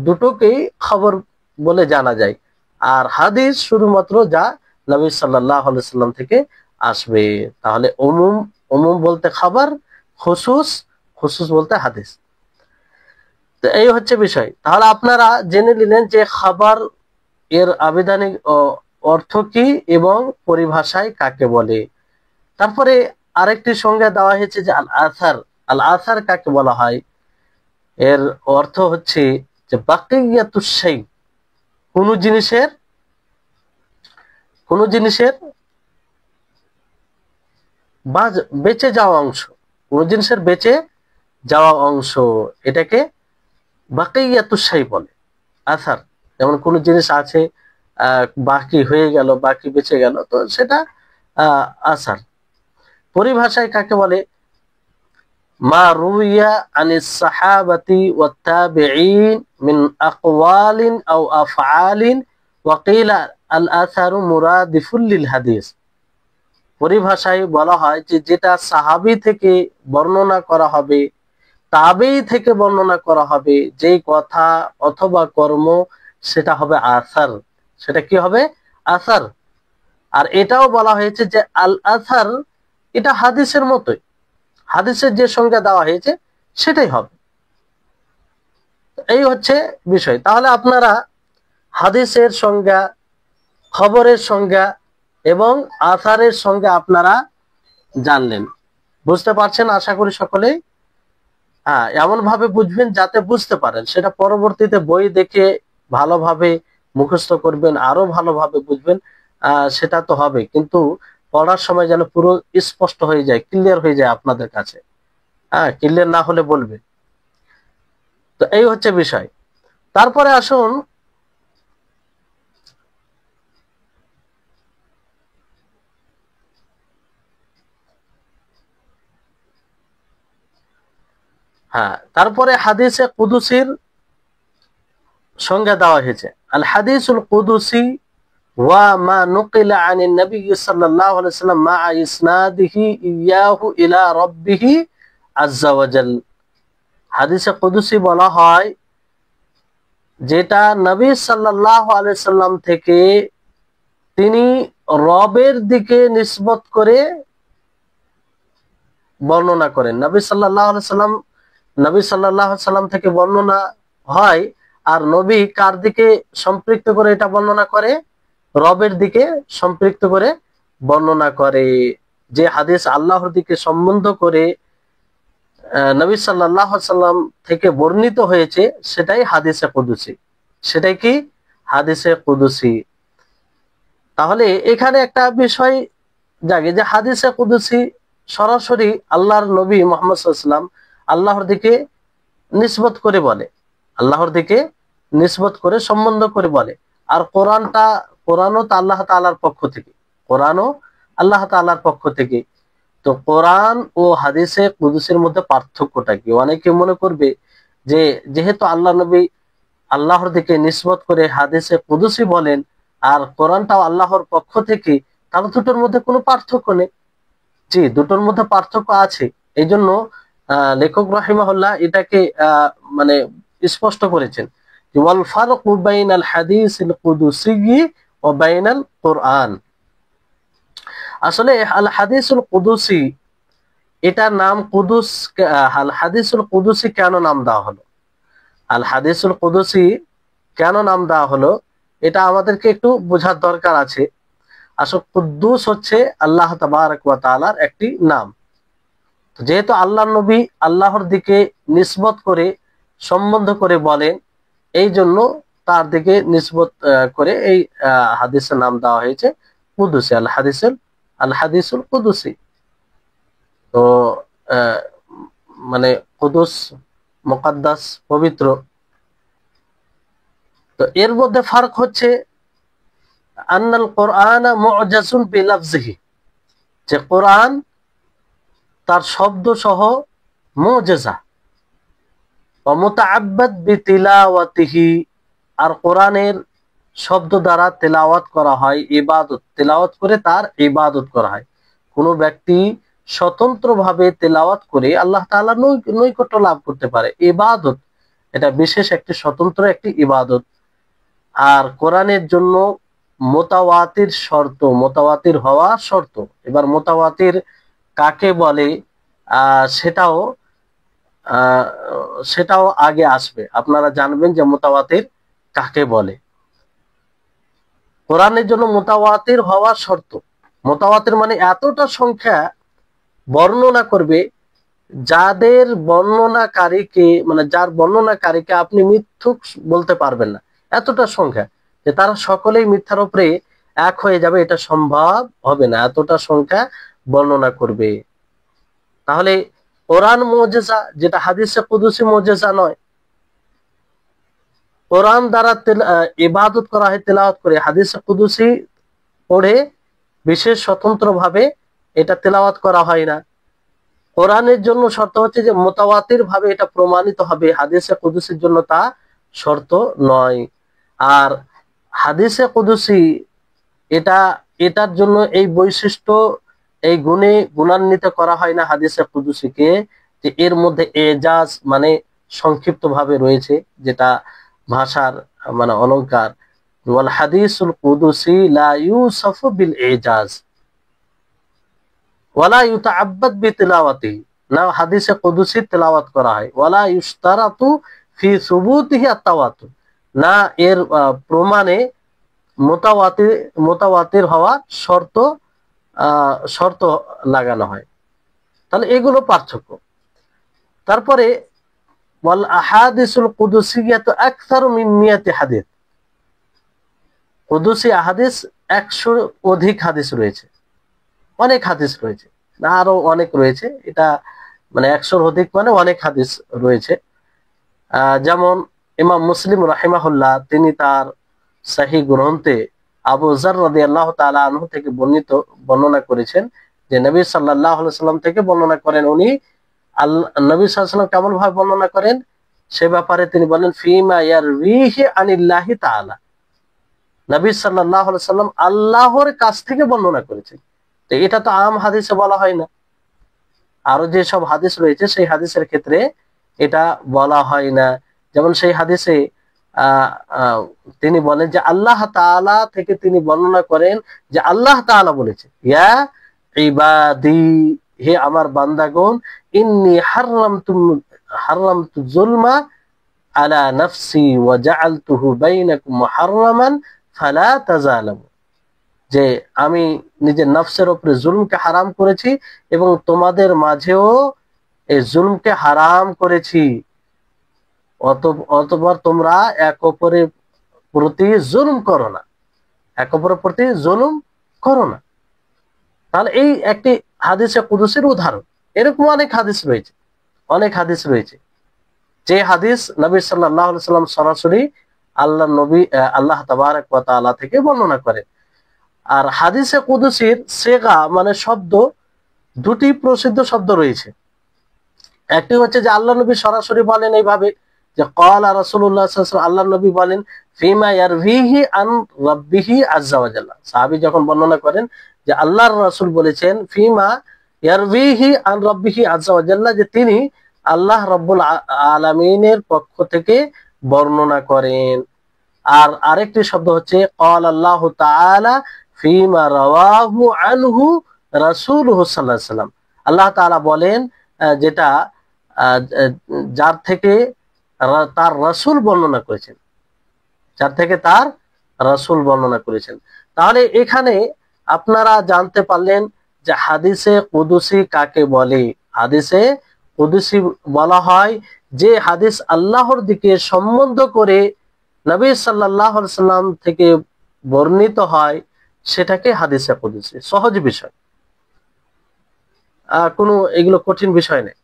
দুটোকেই খবর বলে জানা যায়। আর হাদিস শুধুমাত্র যা নবী সাল্লাল্লাহু আলাইহি সাল্লাম থেকে আসবে। তাহলে উমুম, উমুম বলতে খবর, খুসুস, খুসুস বলতে হাদিস। তো এই হচ্ছে বিষয়। তাহলে আপনারা জেনে নিলেন যে খবর এর আবিধানিক অর্থ কি এবং পরিভাষায় কাকে বলে। তারপরে আরেকটি সংজ্ঞা দেওয়া হয়েছে যে আল আসার। আল আসার কাকে বলা হয়? এর অর্থ হচ্ছে যে বাকিয়াতুশ শাই, কোন জিনিসের বেঁচে যাওয়া অংশ, কোন জিনিসের বেঁচে যাওয়া অংশ, এটাকে বাকিয়াতুশ শাই বলে, আসার। যেমন কোন জিনিস আছে, বাকি হয়ে গেল, বাকি বেঁচে গেল, তো সেটা আসার। পরিভাষায় কাকে বলে? মা রুইয়া আনিস সাহাবাতি ওয়াত তাবিঈন মিন আকওয়ালিন আও আফআলিন ওয়া কিলা আল আসারু মুরাদিফুল লিল হাদিস। পরিভাষায় বলা হয় যে যেটা সাহাবী থেকে বর্ণনা করা হবে, তাবেঈ থেকে বর্ণনা করা হবে, যেই কথা অথবা কর্ম, সেটা হবে আসার। সেটা কি হবে? আসার। আর এটাও বলা হয়েছে যে আল আসার এটা হাদিসের মতোই, হাদিসের যে সংজ্ঞা দেওয়া হয়েছে সেটাই হবে। এই হচ্ছে বিষয়। তাহলে আপনারা হাদিসের সংজ্ঞা, খবরের সংজ্ঞা এবং আসারের সংজ্ঞা আপনারা জানলেন। বুঝতে পারছেন আশা করি সকলেই। এমন ভাবে বুঝবেন যাতে বুঝতে পারেন, সেটা পরবর্তীতে বই দেখে ভালোভাবে মুখস্থ করবেন, আরো ভালোভাবে বুঝবেন, সেটা তো হবে, কিন্তু পড়ার সময় যেন পুরো স্পষ্ট হয়ে যায়, ক্লিয়ার হয়ে যায় আপনাদের কাছে। ক্লিয়ার না হলে বলবে। তো এই হচ্ছে বিষয়। তারপরে আসুন তারপরে হাদিসে কুদুসির সংজ্ঞা দেওয়া হয়েছে। আল হাদিসুল কুদুসি ওয়া মা নুকিলা আনিন নবী সাল্লাল্লাহু আলাইহি ওয়াসাল্লাম মা ইসনাদিহি ইয়াহু ইলা রাব্বিহি আযজা ওয়া জাল। হাদিসে কুদুসি বলা হয় যেটা নবী সাল্লাল্লাহু আলাইহি ওয়াসাল্লাম থেকে তিনি রবের দিকে নিসবত করে বর্ণনা করেন। নবী সাল্লাল্লাহু আলাইহি সাল্লাম থেকে বর্ণনা হয়, আর নবী কার দিকে সম্পৃক্ত করে এটা বর্ণনা করে? রবের দিকে সম্পৃক্ত করে বর্ণনা করে। যে হাদিস আল্লাহর দিকে সম্বন্ধ করে নবী সাল্লাল্লাহু আলাইহি সাল্লাম থেকে বর্ণিত হয়েছে, সেটাই হাদিসে কুদুসি। সেটাই কি? হাদিসে কুদুসি। তাহলে এখানে একটা বিষয় জাগে যে হাদিসে কুদুসি সরাসরি আল্লাহর নবী মুহাম্মদ সাল্লাল্লাহু আলাইহি ওয়াসাল্লাম আল্লাহর দিকে নিসবত করে বলে, আল্লাহর দিকে নিসবত করে সম্বন্ধ করে বলে। আর কোরআনও তো আল্লাহ তাআলার পক্ষ থেকে, কোরআনও আল্লাহ তাআলার পক্ষ থেকে। তো কোরআন ও হাদিসে কুদুসির মধ্যে পার্থক্যটা কি? অনেকে মনে করবে যে যেহেতু আল্লাহ নবী আল্লাহর দিকে নিসবত করে হাদিসে কুদুসি বলেন, আর কোরআনটাও আল্লাহর পক্ষ থেকে, তাহলে দুটোর মধ্যে কোনো পার্থক্য নেই। জি, দুটোর মধ্যে পার্থক্য আছে। এই জন্য লেখক রাহিমাহুল্লাহ এটাকে মানে স্পষ্ট করেছেন যে ওয়াল ফারকু বাইনাল হাদিসিল কুদুসি ওয়া বাইনাল কোরআন। আসলে আল হাদিসুল কুদুসি, এটার নাম কুদুস, আল হাদিসুল কুদুসি কেন নাম দেওয়া হলো? আল হাদিসুল কুদুসি কেন নাম দেওয়া হলো এটা আমাদেরকে একটু বোঝার দরকার আছে। আসলে কুদ্দুস হচ্ছে আল্লাহ তাবারক ওয়া তাআলার একটি নাম। যেহেতু আল্লাহর নবী আল্লাহর দিকে নিসবত করে সম্বন্ধ করে বলেন, এই জন্য তার দিকে নিসবত করে এই হাদিসের নাম দেওয়া হয়েছে কুদুসি, আল হাদিসুল কুদুসি। তো মানে কুদুস মুকাদ্দাস, পবিত্র। তো এর মধ্যে ফারক হচ্ছে আন্নাল কোরআন মুআজাজুন বিলাফজিহি, যে কোরআন তার শব্দ সহ মুআজাজা, ওয়া মুতাআব্বাদ বিতিলাওয়াতিহি, আর কোরআনের শব্দ দ্বারা তেলাওয়াত করা হয়, ইবাদত, তেলাওয়াত করে তার ইবাদত করা হয়। কোনো ব্যক্তি স্বতন্ত্রভাবে তেলাওয়াত করে আল্লাহ তাআলার নৈকট্য লাভ করতে পারে, ইবাদত, এটা বিশেষ একটি স্বতন্ত্র একটি ইবাদত। আর কোরআনের জন্য মুতাওয়াতির শর্ত, মুতাওয়াতির হওয়া শর্ত। এবার মুতাওয়াতির কাকে বলে সেটাও আগে আসবে, আপনারা জানবেন যে মুতাওয়াতির কাকে বলে। কোরআনের জন্য মুতাওয়াতির হওয়া শর্ত। মুতাওয়াতির মানে এতটা সংখ্যা বর্ণনা করবে যাদের বর্ণনাকারীকে, মানে যার বর্ণনাকারীকে আপনি মিথ্যুক বলতে পারবেন না, এতটা সংখ্যা যে তারা সকলেই মিথ্যার উপরে এক হয়ে যাবে, এটা সম্ভব হবে না, এতটা সংখ্যা বর্ণনা করবে। তাহলে কোরআন মুআজিজা, যেটা হাদিসে কুদুসি মুআজিজা নয়। কোরআন দ্বারা ইবাদত করা হয়, তেলাওয়াত করে। হাদিসে কুদুসি পড়ে বিশেষ স্বতন্ত্রভাবে এটা তেলাওয়াত করা হয় না। কোরআনের জন্য শর্ত হচ্ছে যে মুতাওয়াতির ভাবে এটা প্রমাণিত হবে, হাদিসে কুদুসির জন্য তা শর্ত নয়। আর হাদিসে কুদুসি এটার জন্য এই বৈশিষ্ট্য, এই গুণে গুণান্বিত করা হয় না হাদিসে কুদুসিকে, যে এর মধ্যে এজাজ মানে সংক্ষিপ্ত ভাবে রয়েছে, যেটা ভাষার মানে অলংকার। ওয়াল হাদিসুল কুদুসি লা ইউসাফু বিল এজাজ ওয়ালা ইউতাআব্বাদ বিতিলাওয়াতিহি, না হাদিসে কুদুসি তেলাওয়াত করা হয়। ওয়ালা ইশতারাতু ফি সুবুতিহি আত-তাওয়াতুর, না এর প্রমাণে মুতাওয়াতির হওয়া শর্ত লাগানো হয়। তাহলে এগুলো পার্থক্য। তারপরে ওয়াল আহাদিসুল কুদুসিয়াতু আকসারু মিন মিয়াতি হাদিস, কুদসি হাদিস 100 অধিক হাদিস রয়েছে, অনেক হাদিস রয়েছে, না আরো অনেক রয়েছে, এটা মানে 100 অধিক মানে অনেক হাদিস রয়েছে। যেমন ইমাম মুসলিম রাহিমাহুল্লাহ তিনি তার সহিহ গ্রন্থে আবু যর রাদিয়াল্লাহু তাআলা আনহু থেকে বর্ণনা করেছেন যে নবী সাল্লাল্লাহু আলাইহি সাল্লাম থেকে বর্ণনা করেন, উনি নবী সাল্লাল্লাহু আলাইহি সাল্লাম কেমন ভাবে বর্ণনা করেন সে ব্যাপারে তিনি বলেন ফিমা ইয়ারবিহি আনিল্লাহি তাআলা, নবী সাল্লাল্লাহু আলাইহি সাল্লাম আল্লাহর কাছ থেকে বর্ণনা করেছেন। তো এটা তো আম হাদিসে বলা হয় না, আরো যে সব হাদিস রয়েছে সেই হাদিসের ক্ষেত্রে এটা বলা হয় না। যেমন সেই হাদিসে তিনি বলেন যে আল্লাহ তাআলা থেকে তিনি বর্ণনা করেন যে আল্লাহ তাআলা বলেছে ইয়া ইবাদি, হে আমার বান্দাগণ, ইন্নী হারামতু যুলমা আলা নাফসি ওয়া জাআলতুহু বাইনাকুম মুহাররামান ফালা তাজালামু, যে আমি নিজের নফসের উপরে জুলমকে হারাম করেছি এবং তোমাদের মাঝেও এই জুলমকে হারাম করেছি, অতঃপর তোমরা এক অপরের প্রতি জুলুম করো না, এক অপরের প্রতি জুলুম করো না। তাহলে এই একটি হাদিসে কুদসির উদাহরণ। এরকম অনেক হাদিস রয়েছে, অনেক হাদিস রয়েছে যে হাদিস নবী সাল্লাল্লাহু আলাইহি সাল্লাম সরাসরি আল্লাহ তাবারক ওয়া তাআলা থেকে বর্ণনা করেন। আর হাদিসে কুদসির সেগা মানে শব্দ, দুটি প্রসিদ্ধ শব্দ রয়েছে। একটি হচ্ছে যে আল্লাহ নবী সরাসরি বলেন এইভাবে যে ক্বালা রাসূলুল্লাহ সাল্লাল্লাহু আলাইহি ওয়াসাল্লাম, আল্লাহ নবী বলেন ফিমা ইয়ারভিহি আন রাব্বিহি আযজা ওয়া জাল্লা, সাহাবী যখন বর্ণনা করেন যে আল্লাহর রাসূল বলেছেন ফিমা ইয়ারভিহি আন রাব্বিহি আযজা ওয়া জাল্লা, যে তিনি আল্লাহ রাব্বুল আলামিনের পক্ষ থেকে বর্ণনা করেন। আর আরেকটি শব্দ হচ্ছে ক্বালা আল্লাহু তাআলা ফিমা রাওয়াহু আনহু রাসূলুহু সাল্লাল্লাহু আলাইহি ওয়াসাল্লাম, আল্লাহ তাআলা বলেন যেটা যার থেকে তার রাসূল বর্ণনা করেছেন, যার থেকে তার রাসূল বর্ণনা করেছেন। তাহলে এখানে আপনারা জানতে পারলেন যে হাদিসে কুদসি কাকে বলে। হাদিসে কুদসি বলা হয় যে হাদিস আল্লাহর দিকে সম্বন্ধ করে নবী সাল্লাল্লাহু আলাইহি সাল্লাম থেকে বর্ণিত হয়, সেটাকে হাদিসে কুদসি। সহজ বিষয়, কোনো এগুলো কঠিন বিষয় নেই।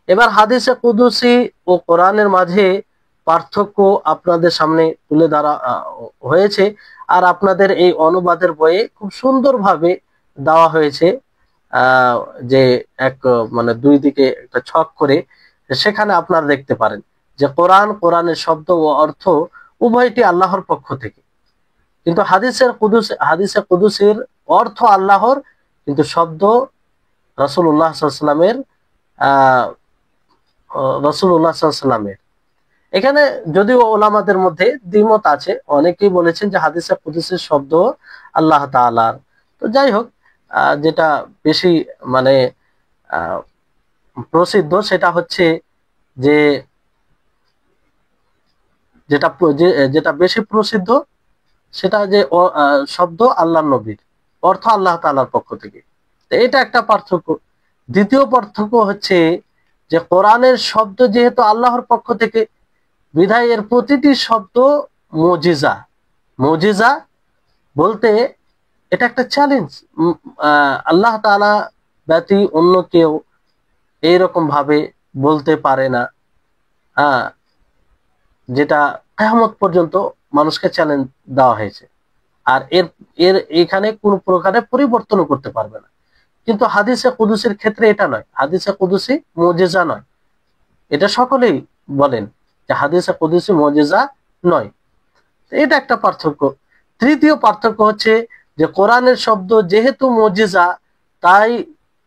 এবার হাদিসে কুদসি ও কোরআনের মাঝে পার্থক্য আপনাদের সামনে তুলে ধরা হয়েছে, আর আপনাদের এই অনুবাদের বইয়ে খুব সুন্দরভাবে দেওয়া হয়েছে যে এক মানে দুই দিকে একটা ছক করে, সেখানে আপনারা দেখতে পারেন যে কোরআনের শব্দ ও অর্থ উভয়টি আল্লাহর পক্ষ থেকে, কিন্তু হাদিসে কুদসির অর্থ আল্লাহর, কিন্তু শব্দ রাসূলুল্লাহ সাল্লাল্লাহু আলাইহি ওয়াসাল্লামের। এখানে যদিও ওলামাদের মধ্যে দ্বিমত আছে, অনেকেই বলেছেন যে হাদিসে কুদসির শব্দ আল্লাহ তাআলার। তো যাই হোক, যেটা বেশি মানে প্রসিদ্ধ সেটা হচ্ছে যে যেটা বেশি প্রসিদ্ধ সেটা যে শব্দ আল্লাহ নবীর, অর্থ আল্লাহ তাআলার পক্ষ থেকে। এটা একটা পার্থক্য। দ্বিতীয় পার্থক্য হচ্ছে যে কোরআনের শব্দ যেহেতু আল্লাহর পক্ষ থেকে, বিধায় এর প্রতিটি শব্দ মুজিজা। মুজিজা বলতে এটা একটা চ্যালেঞ্জ, আল্লাহ তাআলা ব্যতী অন্য কেউ এইরকম ভাবে বলতে পারে না, যেটা কিয়ামত পর্যন্ত মানুষকে চ্যালেঞ্জ দেওয়া হয়েছে। আর এর এখানে কোন প্রকারে পরিবর্তনও করতে পারবে না। কিন্তু হাদিসে কুদসির ক্ষেত্রে এটা নয়, হাদিসে কুদসি মুজিজা নয়, এটা সকলেই বলেন যে হাদিসে কুদসি মুজিজা নয়। এটা একটা পার্থক্য। তৃতীয় পার্থক্য হচ্ছে যে কোরআনের শব্দ যেহেতু মুজিজা, তাই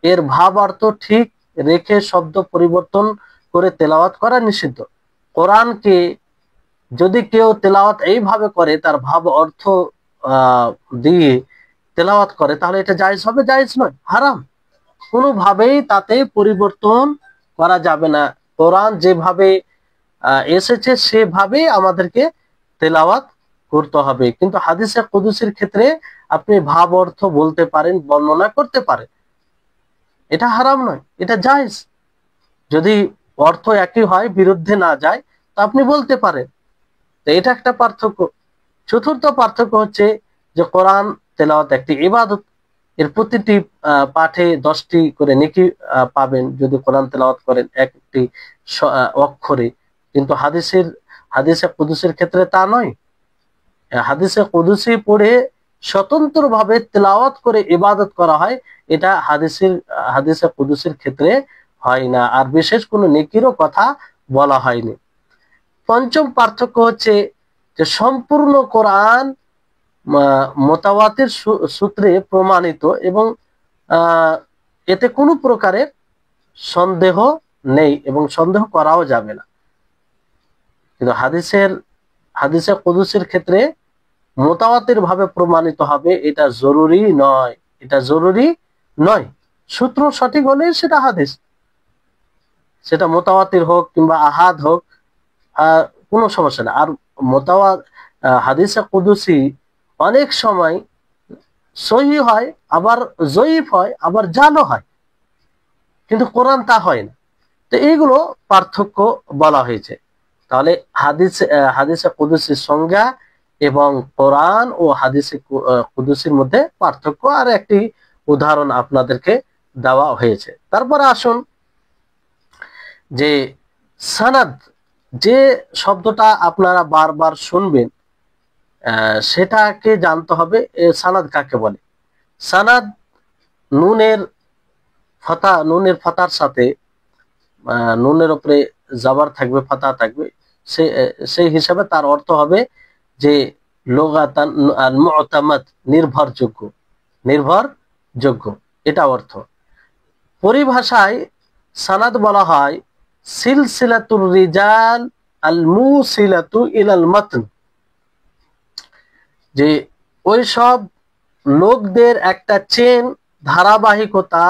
এর ভাব অর্থ ঠিক রেখে শব্দ পরিবর্তন করে তেলাওয়াত করা নিষিদ্ধ। কোরআনকে যদি কেউ তেলাওয়াত এইভাবে করে, তার ভাব অর্থ দিয়ে তেলাওয়াত করে, তাহলে এটা জায়েজ হবে? জায়েজ নয়, হারাম। কোনোভাবেই তাতে পরিবর্তন করা যাবে না। কোরআন যেভাবে এসেছে সেভাবে আমাদেরকে তেলাওয়াত করতে হবে। কিন্তু হাদিসে কুদসির ক্ষেত্রে আপনি ভাব অর্থ বলতে পারেন, বর্ণনা করতে পারেন, এটা হারাম নয়, এটা জায়েজ। যদি অর্থ একই হয়, বিরুদ্ধে না যায়, তো আপনি বলতে পারেন। তো এটা একটা পার্থক্য। চতুর্থ পার্থক্য হচ্ছে যে কোরআন তেলাওয়াত একটি ইবাদত, এর প্রতিটি পাঠে 10টি করে নেকি পাবেন যদি কোরআন তেলাওয়াত করেন একটি অক্ষরে। কিন্তু হাদিসে কুদসির ক্ষেত্রে তা নয়। হাদিসে কুদসি পড়ে স্বতন্ত্রভাবে তেলাওয়াত করে ইবাদত করা হয়, এটা হাদিসে কুদসির ক্ষেত্রে হয় না, আর বিশেষ কোনো নেকিরও কথা বলা হয়নি। পঞ্চম পার্থক্য হচ্ছে যে সম্পূর্ণ কোরআন মুতাওয়াতির সূত্রে প্রমাণিত এবং এতে কোনো প্রকারের সন্দেহ নেই এবং সন্দেহ করাও যাবে না। কিন্তু হাদিসে কুদসির ক্ষেত্রে মুতাওয়াতির ভাবে প্রমাণিত হবে, এটা জরুরি নয়, এটা জরুরি নয়। সূত্র সঠিক হলে সেটা হাদিস, সেটা মুতাওয়াতির হোক কিংবা আহাদ হোক, কোনো সমস্যা না। আর হাদিসে কুদসি অনেক সময় সহিহ হয়, আবার জয়ীফ হয়, আবার জালও হয়, কিন্তু কোরআন তা হয় না। তো এইগুলো পার্থক্য বলা হয়েছে। তাহলে হাদিসে কুদসির সংজ্ঞা এবং কোরআন ও হাদিসে কুদসির মধ্যে পার্থক্য, আর একটি উদাহরণ আপনাদেরকে দেওয়া হয়েছে। তারপরে আসুন যে সানাদ, যে শব্দটা আপনারা বারবার শুনবেন সেটাকে জানতে হবে সানাদ কাকে বলে। সানাদ নুনের ফাতার সাথে, নুনের উপরে জাবার থাকবে, ফাতা থাকবে, সেই হিসাবে তার অর্থ হবে যে লুগাতান আল মুতামাদ, নির্ভরযোগ্য, এটা অর্থ। পরিভাষায় সানাদ বলা হয় সিলসিলাতুর রিজাল আল মুসিলাতু ইলাল মাতন, যে ওই সব লোকদের একটা চেন, ধারাবাহিকতা,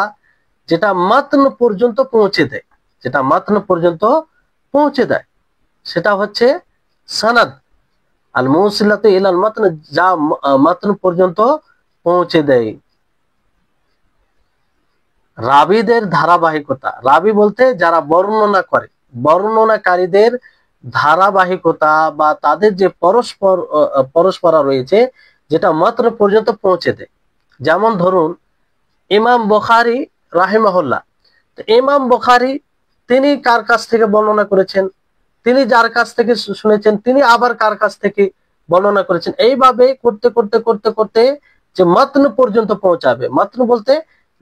যেটা মাতন পর্যন্ত পৌঁছে দেয়, সেটা হচ্ছে সানাদ। আল মুসিলাতু ইলাল মাতন, যা মাতন পর্যন্ত পৌঁছে দেয়। রাবীদের ধারাবাহিকতা, রাবী বলতে যারা বর্ণনা করে, বর্ণনাকারীদের ধারাবাহিকতা বা তাদের যে পরস্পরা রয়েছে, যেটা মাত্র পর্যন্ত পৌঁছে দেয়। যেমন ধরুন ইমাম বুখারী রাহিমাহুল্লাহ, ইমাম বুখারী তিনি কার কাছ থেকে বর্ণনা করেছেন, তিনি যার কাছ থেকে শুনেছেন, তিনি আবার কার কাছ থেকে বর্ণনা করেছেন, এইভাবে করতে করতে করতে করতে যে মাতন পর্যন্ত পৌঁছাবে। মাতন বলতে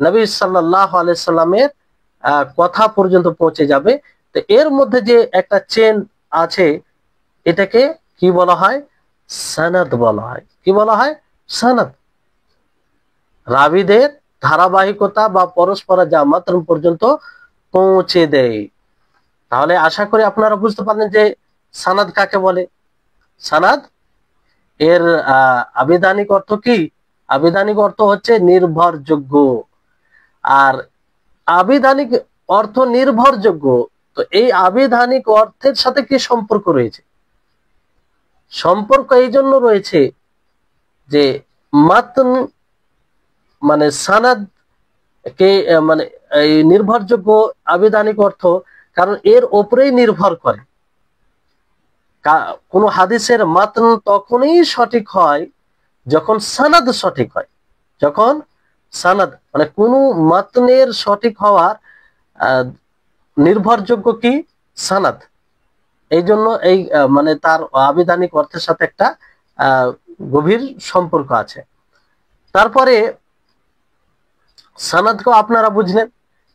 নবী সাল্লাল্লাহু আলাইহি সাল্লামের কথা পর্যন্ত পৌঁছে যাবে। তো এর মধ্যে যে একটা চেন আছে, এটাকে কি বলা হয়? সানাদ বলা হয়। কি বলা হয়? সানাদ। রাবীদের ধারাবাহিকতা বা পরস্পর যা মাতন পর্যন্ত পৌঁছে দেয়। তাহলে আশা করি আপনারা বুঝতে পারলেন যে সানাদ কাকে বলে। সানাদ এর আবিধানিক অর্থ কি? আবিধানিক অর্থ হচ্ছে নির্ভরযোগ্য। আর আবিধানিক অর্থ নির্ভরযোগ্য, তো এই আবিধানিক অর্থের সাথে কি সম্পর্ক রয়েছে? সম্পর্ক এই জন্য রয়েছে যে মাতন মানে সানাদ কে মানে এই নির্ভরযোগ্য আবিধানিক অর্থ, কারণ এর উপরেই নির্ভর করে। কোন হাদিসের মাতন তখনই সঠিক হয় যখন সানাদ সঠিক হয়। যখন সানাদ মানে কোন মাতনের সঠিক হওয়ার নির্ভরযোগ্য কি? সানাদ। এই জন্য এই মানে তার আবিধানিক অর্থের সাথে একটা গভীর সম্পর্ক আছে। তারপরে সানাদকে আপনারা বুঝলেন।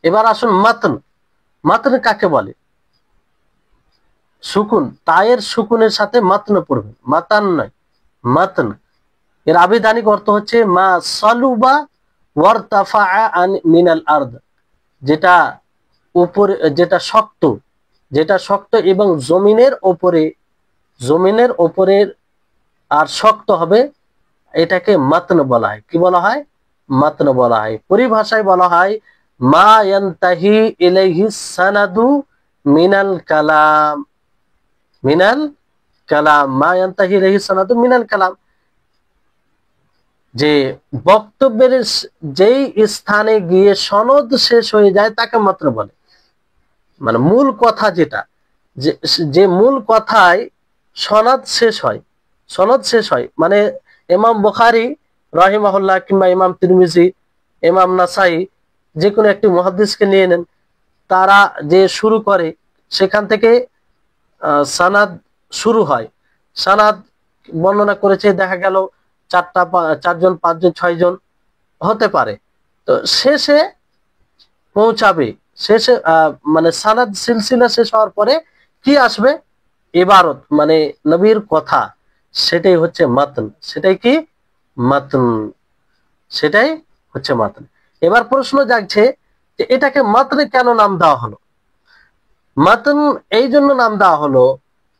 এবার আসুন মাতন। মাতন কাকে বলে? সুকুন, তায়ের সুকুনের সাথে মাতন পড়বে, মাতান নয়, মাতন। এর আবিধানিক অর্থ হচ্ছে মা সালুবা ওয়ারতাফা মিনাল আরদ, যেটা উপরে, যেটা শক্ত এবং জমিনের ওপরের আর শক্ত হবে, এটাকে মাতন বলা হয়। কি বলা হয়? মাতন বলা হয়। পরিভাষায় বলা হয় মা ইয়ানতাহি ইলাইহি সানাদু মিনাল কালাম। মা ইয়ানতাহি ইলাইহি সানাদু মিনাল কালাম, যে বক্তব্যের যেই স্থানে গিয়ে সনদ শেষ হয়ে যায় তাকে মাত্র বলে। মানে মূল কথা যেটা, যে মূল কথায় সনদ শেষ হয় মানে ইমাম বুখারী রাহিমাহুল্লাহ কিংবা ইমাম তিরমিজি, ইমাম নাসাই, যে কোনো একটি মুহাদ্দিসকে নিয়ে নেন, তারা যে শুরু করে সেখান থেকে সানাদ শুরু হয়। সানাদ বর্ণনা করেছে, দেখা গেল চারজন, পাঁচজন, ছয়জন হতে পারে। তো শেষে পৌঁছাবে, শেষে মানে সানাদ সিলসিলা শেষ হওয়ার পরে কি আসবে? ইবারত, মানে নবীর কথা, সেটাই হচ্ছে মাতন। সেটাই কি? মাতন। সেটাই হচ্ছে মাতন। এবার প্রশ্ন জাগছে যে এটাকে মাতনে কেন নাম দেওয়া হলো? মাতন এই জন্য নাম দেওয়া হলো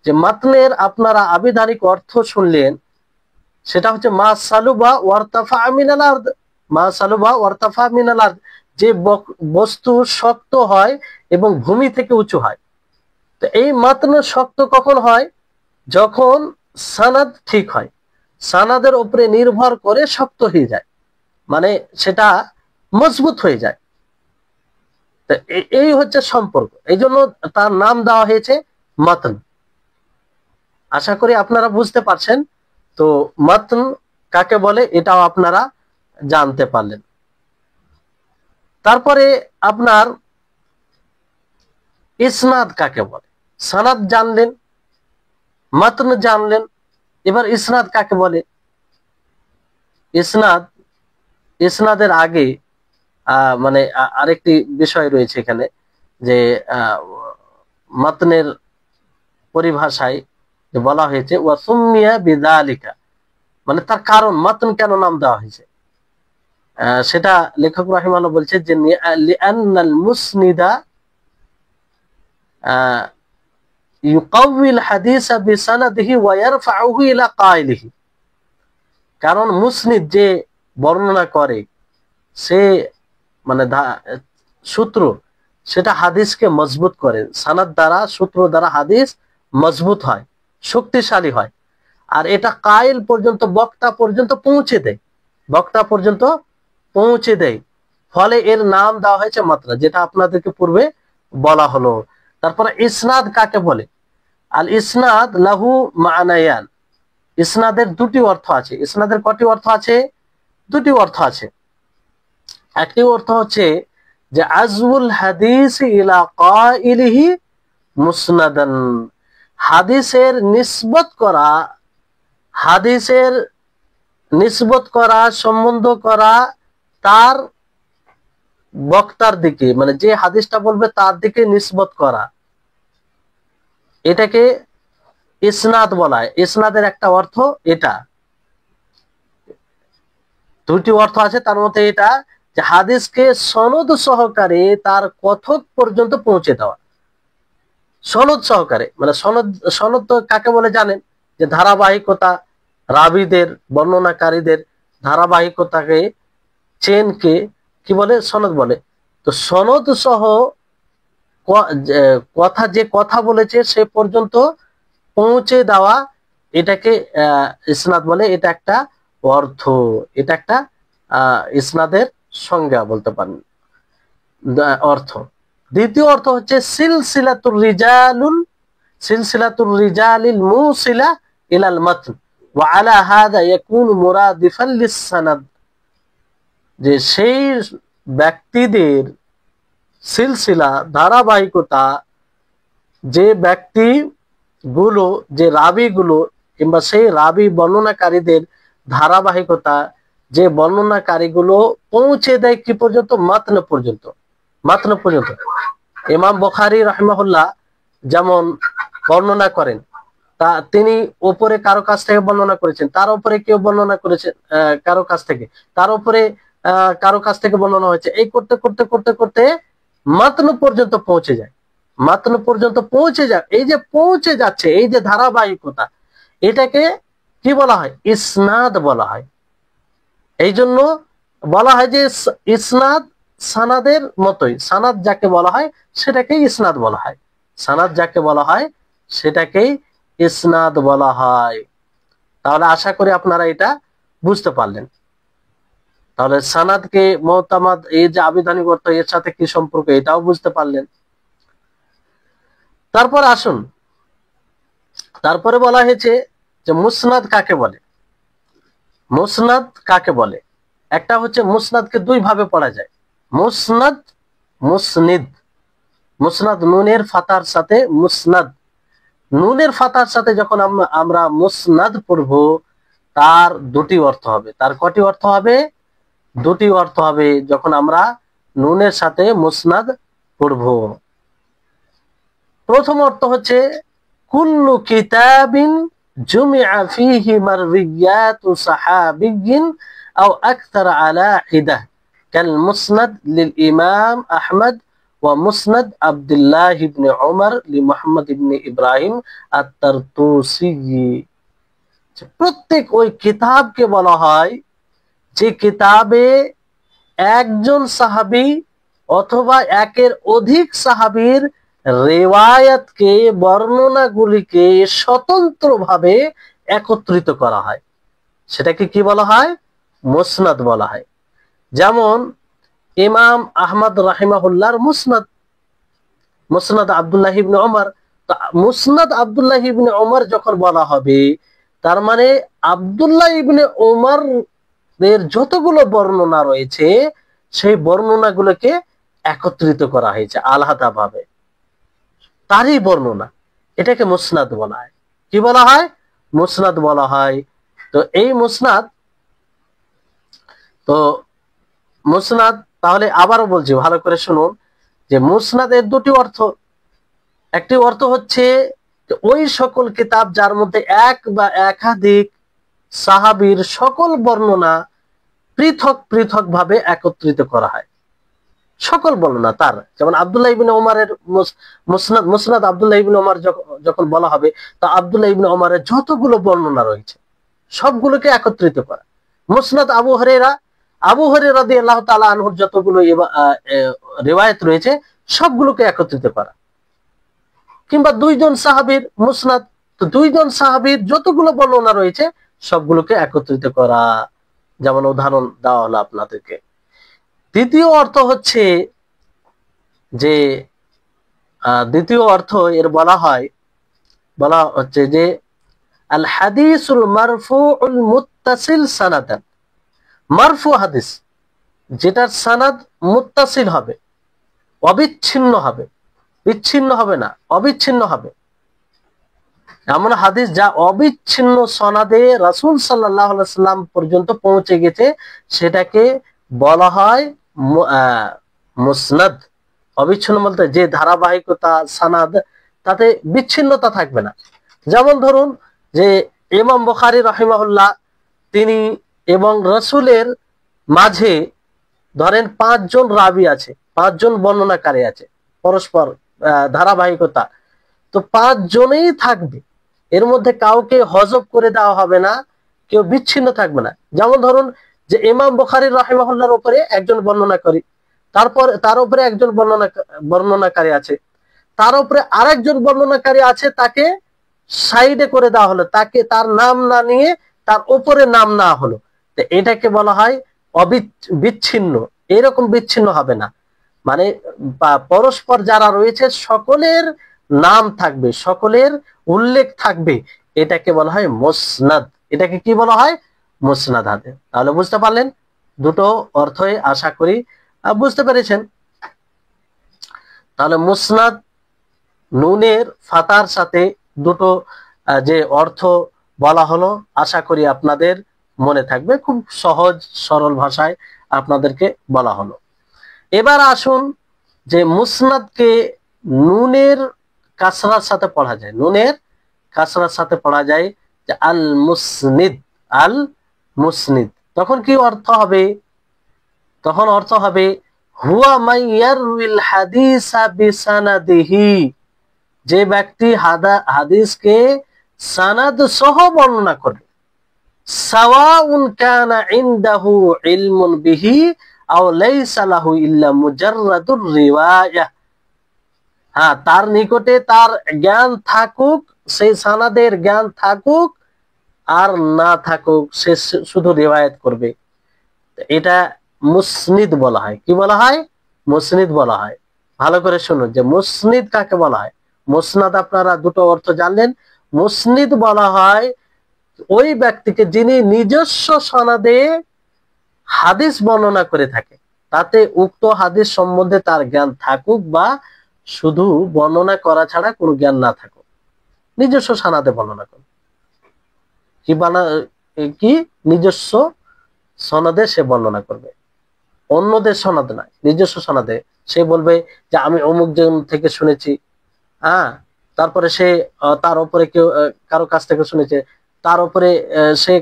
যে মাতনের আপনারা আবিধানিক অর্থ শুনলেন, সেটা হচ্ছে মা সালুবা ওয়ারতাফা মিনাল আরদ। মা সালুবা ওয়ারতাফা মিনাল আরদ, যে বস্তু শক্ত হয় এবং ভূমি থেকে উঁচু হয়। তো এই মাতন শক্ত কখন হয়? যখন সানাদ ঠিক হয়, সানাদের উপরে নির্ভর করে শক্ত হয়ে যায়, মানে সেটা মজবুত হয়ে যায়। তো এই হচ্ছে সম্পর্ক, এই জন্য তার নাম দেওয়া হয়েছে মাতন। আশা করি আপনারা বুঝতে পারছেন। তো মাতন কাকে বলে এটাও আপনারা জানতে পারলেন। তারপরে আপনার ইসনাদ কাকে বলে? সানাদ জানলেন, মাতন জানলেন, এবার ইসনাদ কাকে বলে? ইসনাদের আগে মানে আরেকটি বিষয় রয়েছে এখানে, যে মাতনের পরিভাষায় বলা হয়েছে ওয়াসুমিয়া বিযালিকা, মানে তার কারণ, মাতন কেন নাম দেওয়া হয়েছে সেটা লেখক রাহিমাহুল্লাহ বলছে যে লিআন্নাল মুসনিদা ইউকাউইল হাদিসা বিসানাদিহি ওয়া ইয়ারফাউহু ইলা কাইলিহি। কারণ মুসনিদ যে বর্ণনা করে, সে মানে সূত্র, সেটা হাদিসকে মজবুত করে। সানাদ দ্বারা, সূত্র দ্বারা হাদিস মজবুত হয়, শক্তিশালী হয়। আর এটা কাইল পর্যন্ত, বক্তা পর্যন্ত পৌঁছে দেয়, বক্তা পর্যন্ত পৌঁছে দেয়। ফলে এর নাম দেওয়া হয়েছে মাতন, যেটা আপনাদেরকে পূর্বে বলা হলো। তারপরে ইসনাদ কাকে বলে? আল ইসনাদ লাহু মানায়ান। ইসনাদের দুটি অর্থ আছে। ইসনাদের কটি অর্থ আছে? দুটি অর্থ আছে। একটি অর্থ হচ্ছে যে আজবুল হাদিস ইলা কাইলিহি মুসনাদান, হাদিসের নিসবত করা, হাদিসের নিসবত করা, সম্বন্ধ করা তার বক্তার দিকে, মানে যে হাদিসটা বলবে তার দিকে নিসবত করা, এটাকে ইসনাদ বলা হয়। ইসনাদের একটা অর্থ এটা, দুটি অর্থ আছে, তার মধ্যে এটা যে হাদিসকে সনদ সহকারে তার কথক পর্যন্ত পৌঁছে দেওয়া। সনদ সহকারে, মানে সনদ, সনদ তো কাকে বলে জানেন? যে ধারাবাহিকতা, রাবীদের, বর্ণনাকারীদের ধারাবাহিকতাকে, চেনকে কি বলে? সনদ বলে। তো সনদ সহ কথা, যে কথা বলেছে সে পর্যন্ত পৌঁছে দেওয়া, এটাকে ইসনাদ বলে। এটা একটা অর্থ, এটা একটা ইসনাদের সংজ্ঞা বলতে পারেন, অর্থ। দ্বিতীয় অর্থ হচ্ছে সিলসিলাতুর রিজালিল মুসিলা ইলাল মাতন ওয়া আলা হাযা ইয়াকুনু মুরাদিফান লিস-সানাদ, যে সেই ব্যক্তিদের সিলসিলা, ধারাবাহিকতা, যে ব্যক্তি গুলো, যে রাবি গুলো, কিংবা সেই রাবি বর্ণনাকারীদের ধারাবাহিকতা, যে বর্ণনাকারীগুলো পৌঁছে দেয় কি পর্যন্ত? মাতন পর্যন্ত। মাতন পর্যন্ত। ইমাম বুখারী রাহিমাহুল্লাহ যেমন বর্ণনা করেন, তা তিনি উপরে কারো কাছ থেকে বর্ণনা করেছেন, তার উপরে কেউ বর্ণনা করেছেন কারো কাছ থেকে, তার উপরে কারো কাছ থেকে বর্ণনা হয়েছে, এই করতে করতে করতে করতে মাতন পর্যন্ত পৌঁছে যায়। মাতন পর্যন্ত পৌঁছে যায়, এই যে পৌঁছে যাচ্ছে, এই যে ধারাবাহিকতা, এটাকে কি বলা হয়? ইসনাদ বলা হয়। এই জন্য বলা হয় যে ইসনাদ সানাদের মতোই। সানাদ যাকে বলা হয় সেটাকেই ইসনাদ বলা হয়। সানাদ যাকে বলা হয় সেটাকেই ইসনাদ বলা হয়। তাহলে আশা করি আপনারা এটা বুঝতে পারলেন। তাহলে সানাদকে মুতামাদ, এই যে আবিধানিক অর্থ, এর সাথে কি সম্পর্ক এটাও বুঝতে পারলেন। তারপর আসুন, তারপরে বলা হয়েছে যে মুসনাদ কাকে বলে? মুসনাদ কাকে বলে? একটা হচ্ছে মুসনাদকে দুই ভাবে পড়া যায়, মুসনাদ, মুসনিদ। মুসনাদ নুনের ফাতার সাথে, মুসনাদ নুনের ফাতার সাথে যখন আমরা মুসনাদ পড়ব, তার দুটি অর্থ হবে। তার কটি অর্থ হবে? দুটি অর্থ হবে যখন আমরা নুনের সাথে মুসনাদ পড়ব। প্রথম অর্থ হচ্ছে কুল্লু কিতাবিন জুমিআ ফীহি মারওিয়াতু সাহাবিয়্যিন আও আকতার আলা হিদাহ কাল মুসনাদ লিল ইমাম আহমদ ওয়া মুসনাদ আব্দুল্লাহ ইবনে উমর লি মুহাম্মদ ইবনে ইব্রাহিম আত-তারতুসি। প্রত্যেক ওই কিতাবকে বলা হয় যে কিতাবে একজন সাহাবী অথবা একের অধিক সাহাবীর রিওয়ায়াতকে, বর্ণনাগুলিকে স্বতন্ত্রভাবে একত্রিত করা হয়, সেটাকে কি বলা হয়? মুসনাদ বলা হয়। যেমন ইমাম আহমদ রাহিমাহুল্লাহর মুসনাদ, মুসনাদ আব্দুল্লাহ ইবনে ওমর। তো মুসনাদ আব্দুল্লাহ ইবনে ওমর যখন বলা হবে, তার মানে আব্দুল্লাহ ইবনে ওমর এর যতগুলো বর্ণনা রয়েছে সেই বর্ণনাগুলোকে একত্রিত করা হয়েছে আলাদাভাবে, তারই বর্ণনা, এটাকে মুসনাদ বলা হয়। কি বলা হয়? মুসনাদ বলা হয়। তো এই মুসনাদ, তো মুসনাদ, তাহলে আবারও বলছি, ভালো করে শুনুন যে মুসনাদের দুটি অর্থ। একটি অর্থ হচ্ছে ওই সকল কিতাব যার মধ্যে এক বা একাধিক সাহাবীর সকল বর্ণনা পৃথক পৃথক ভাবে একত্রিত করা হয়, সকল বর্ণনা তার। যেমন আব্দুল্লাহ ইবনে ওমরের মুসনাদ, মুসনাদ আব্দুল্লাহ ইবনে ওমর যখন বলা হবে, তা আব্দুল্লাহ ইবনে ওমরের যতগুলো বর্ণনা রয়েছে সবগুলোকে একত্রিত করা। মুসনাদ আবু হুরায়রা, আবু হুরায়রা রাদিয়াল্লাহু তাআলা আনহুর যতগুলো রিওয়ায়াত রয়েছে সবগুলোকে একত্রিত করা। কিংবা দুইজন সাহাবীর মুসনাদ, তো দুইজন সাহাবীর যতগুলো বর্ণনা রয়েছে সবগুলোকে একত্রিত করা। যেমন উদাহরণ দেওয়া হলো আপনাদেরকে। দ্বিতীয় অর্থ হচ্ছে যে, দ্বিতীয় অর্থ এর বলা হচ্ছে যে আল হাদিসুল মারফুউল মুত্তাসিল সানাদান। মারফু হাদিস, যেটার সানাদ মুত্তাসিল হবে, অবিচ্ছিন্ন হবে, বিচ্ছিন্ন হবে না, অবিচ্ছিন্ন হবে। এমন হাদিস যা অবিচ্ছিন্ন সনাদে রাসূল সাল্লাল্লাহু আলাইহি সাল্লাম পর্যন্ত পৌঁছে গেছে, সেটাকে বলা হয় মুসনাদ। অবিচ্ছিন্ন বলতে যে ধারাবাহিকতা, সানাদ, তাতে বিচ্ছিন্নতা থাকবে না। যেমন ধরুন যে ইমাম বুখারী রাহিমাহুল্লাহ, তিনি এবং রাসূলের মাঝে ধরেন 5 জন রাবি আছে, 5 জন বর্ণনাকারী আছে, পরস্পর ধারাবাহিকতা, তো 5 জনেই থাকবে, এর মধ্যে কাউকে হযফ করে দেওয়া হবে না, কেউ বিচ্ছিন্ন থাকবে না। যেমন ধরুন যে ইমাম বুখারী রাহিমাহুল্লাহর উপরে একজন বর্ণনাকারী, তারপর তার উপরে একজন বর্ণনাকারী আছে, তার উপরে আরেকজন বর্ণনাকারী আছে, তাকে সাইডে করে দেওয়া হলো, তাকে তার নাম না নিয়ে তার উপরে নাম না হলো, তো এটাকে বলা হয় বিচ্ছিন্ন। এরকম বিচ্ছিন্ন হবে না, মানে পরস্পর যারা রয়েছে সকলের নাম থাকবে, সকলের উল্লেখ থাকবে, এটাকে বলা হয় মুসনাদ। এটাকে কি বলা হয়? মুসনাদ হাদিস। তাহলে বুঝতে পারলেন, দুটো অর্থই আশা করি বুঝতে পেরেছেন। তাহলে মুসনাদ নুনের ফাতার সাথে দুটো যে অর্থ বলা হলো, আশা করি আপনাদের মনে থাকবে। খুব সহজ সরল ভাষায় আপনাদেরকে বলা হলো। এবার আসুন যে মুসনাদকে নুনের কাসরার সাথে পড়া যায়, নুনের কাসরার সাথে পড়া যায় যে আল মুসনিদ, আল মুসনিদ। তখন কি অর্থ হবে? তখন অর্থ হবে হুয়া মাইয়ারউইল হাদিসা বিসানাদিহি, যে ব্যক্তি হাদিসকে সানাদ সহ বর্ণনা করবে, সাওয়াউন কানা ইনদাহু ইলমুন বিহি আও লাইসা লাহু ইল্লা মুজাররাদুর রিওয়ায়া। হ্যাঁ, তার নিকটে তার জ্ঞান থাকুক, সেই সানাদের জ্ঞান থাকুক আর না থাকুক, সে শুধু রিওয়ায়াত করবে, এটা মুসনিদ বলা হয়। কি বলা হয়? মুসনিদ বলা হয়। ভালো করে শুনুন যে মুসনিদ কাকে বলা হয়। মুসনাদ আপনারা দুটো অর্থ জানলেন। মুসনিদ বলা হয় ওই ব্যক্তিকে যিনি নিজস্ব সনদে হাদিস বর্ণনা করে থাকে, তাতে উক্ত হাদিস সম্বন্ধে তার জ্ঞান থাকুক বা শুধু বর্ণনা করা ছাড়া কোনো জ্ঞান না থাকুক, নিজস্ব সনদে বর্ণনা করে কি নিজস্ব সনদে সে বর্ণনা করবে, অন্যদের সনদ নয়, নিজস্ব সনদে সে বলবে যে আমি অমুক জন থেকে শুনেছি। হ্যাঁ, তারপরে সে তার উপরে কেউ কারো কাছ থেকে শুনেছে, তার উপরে সে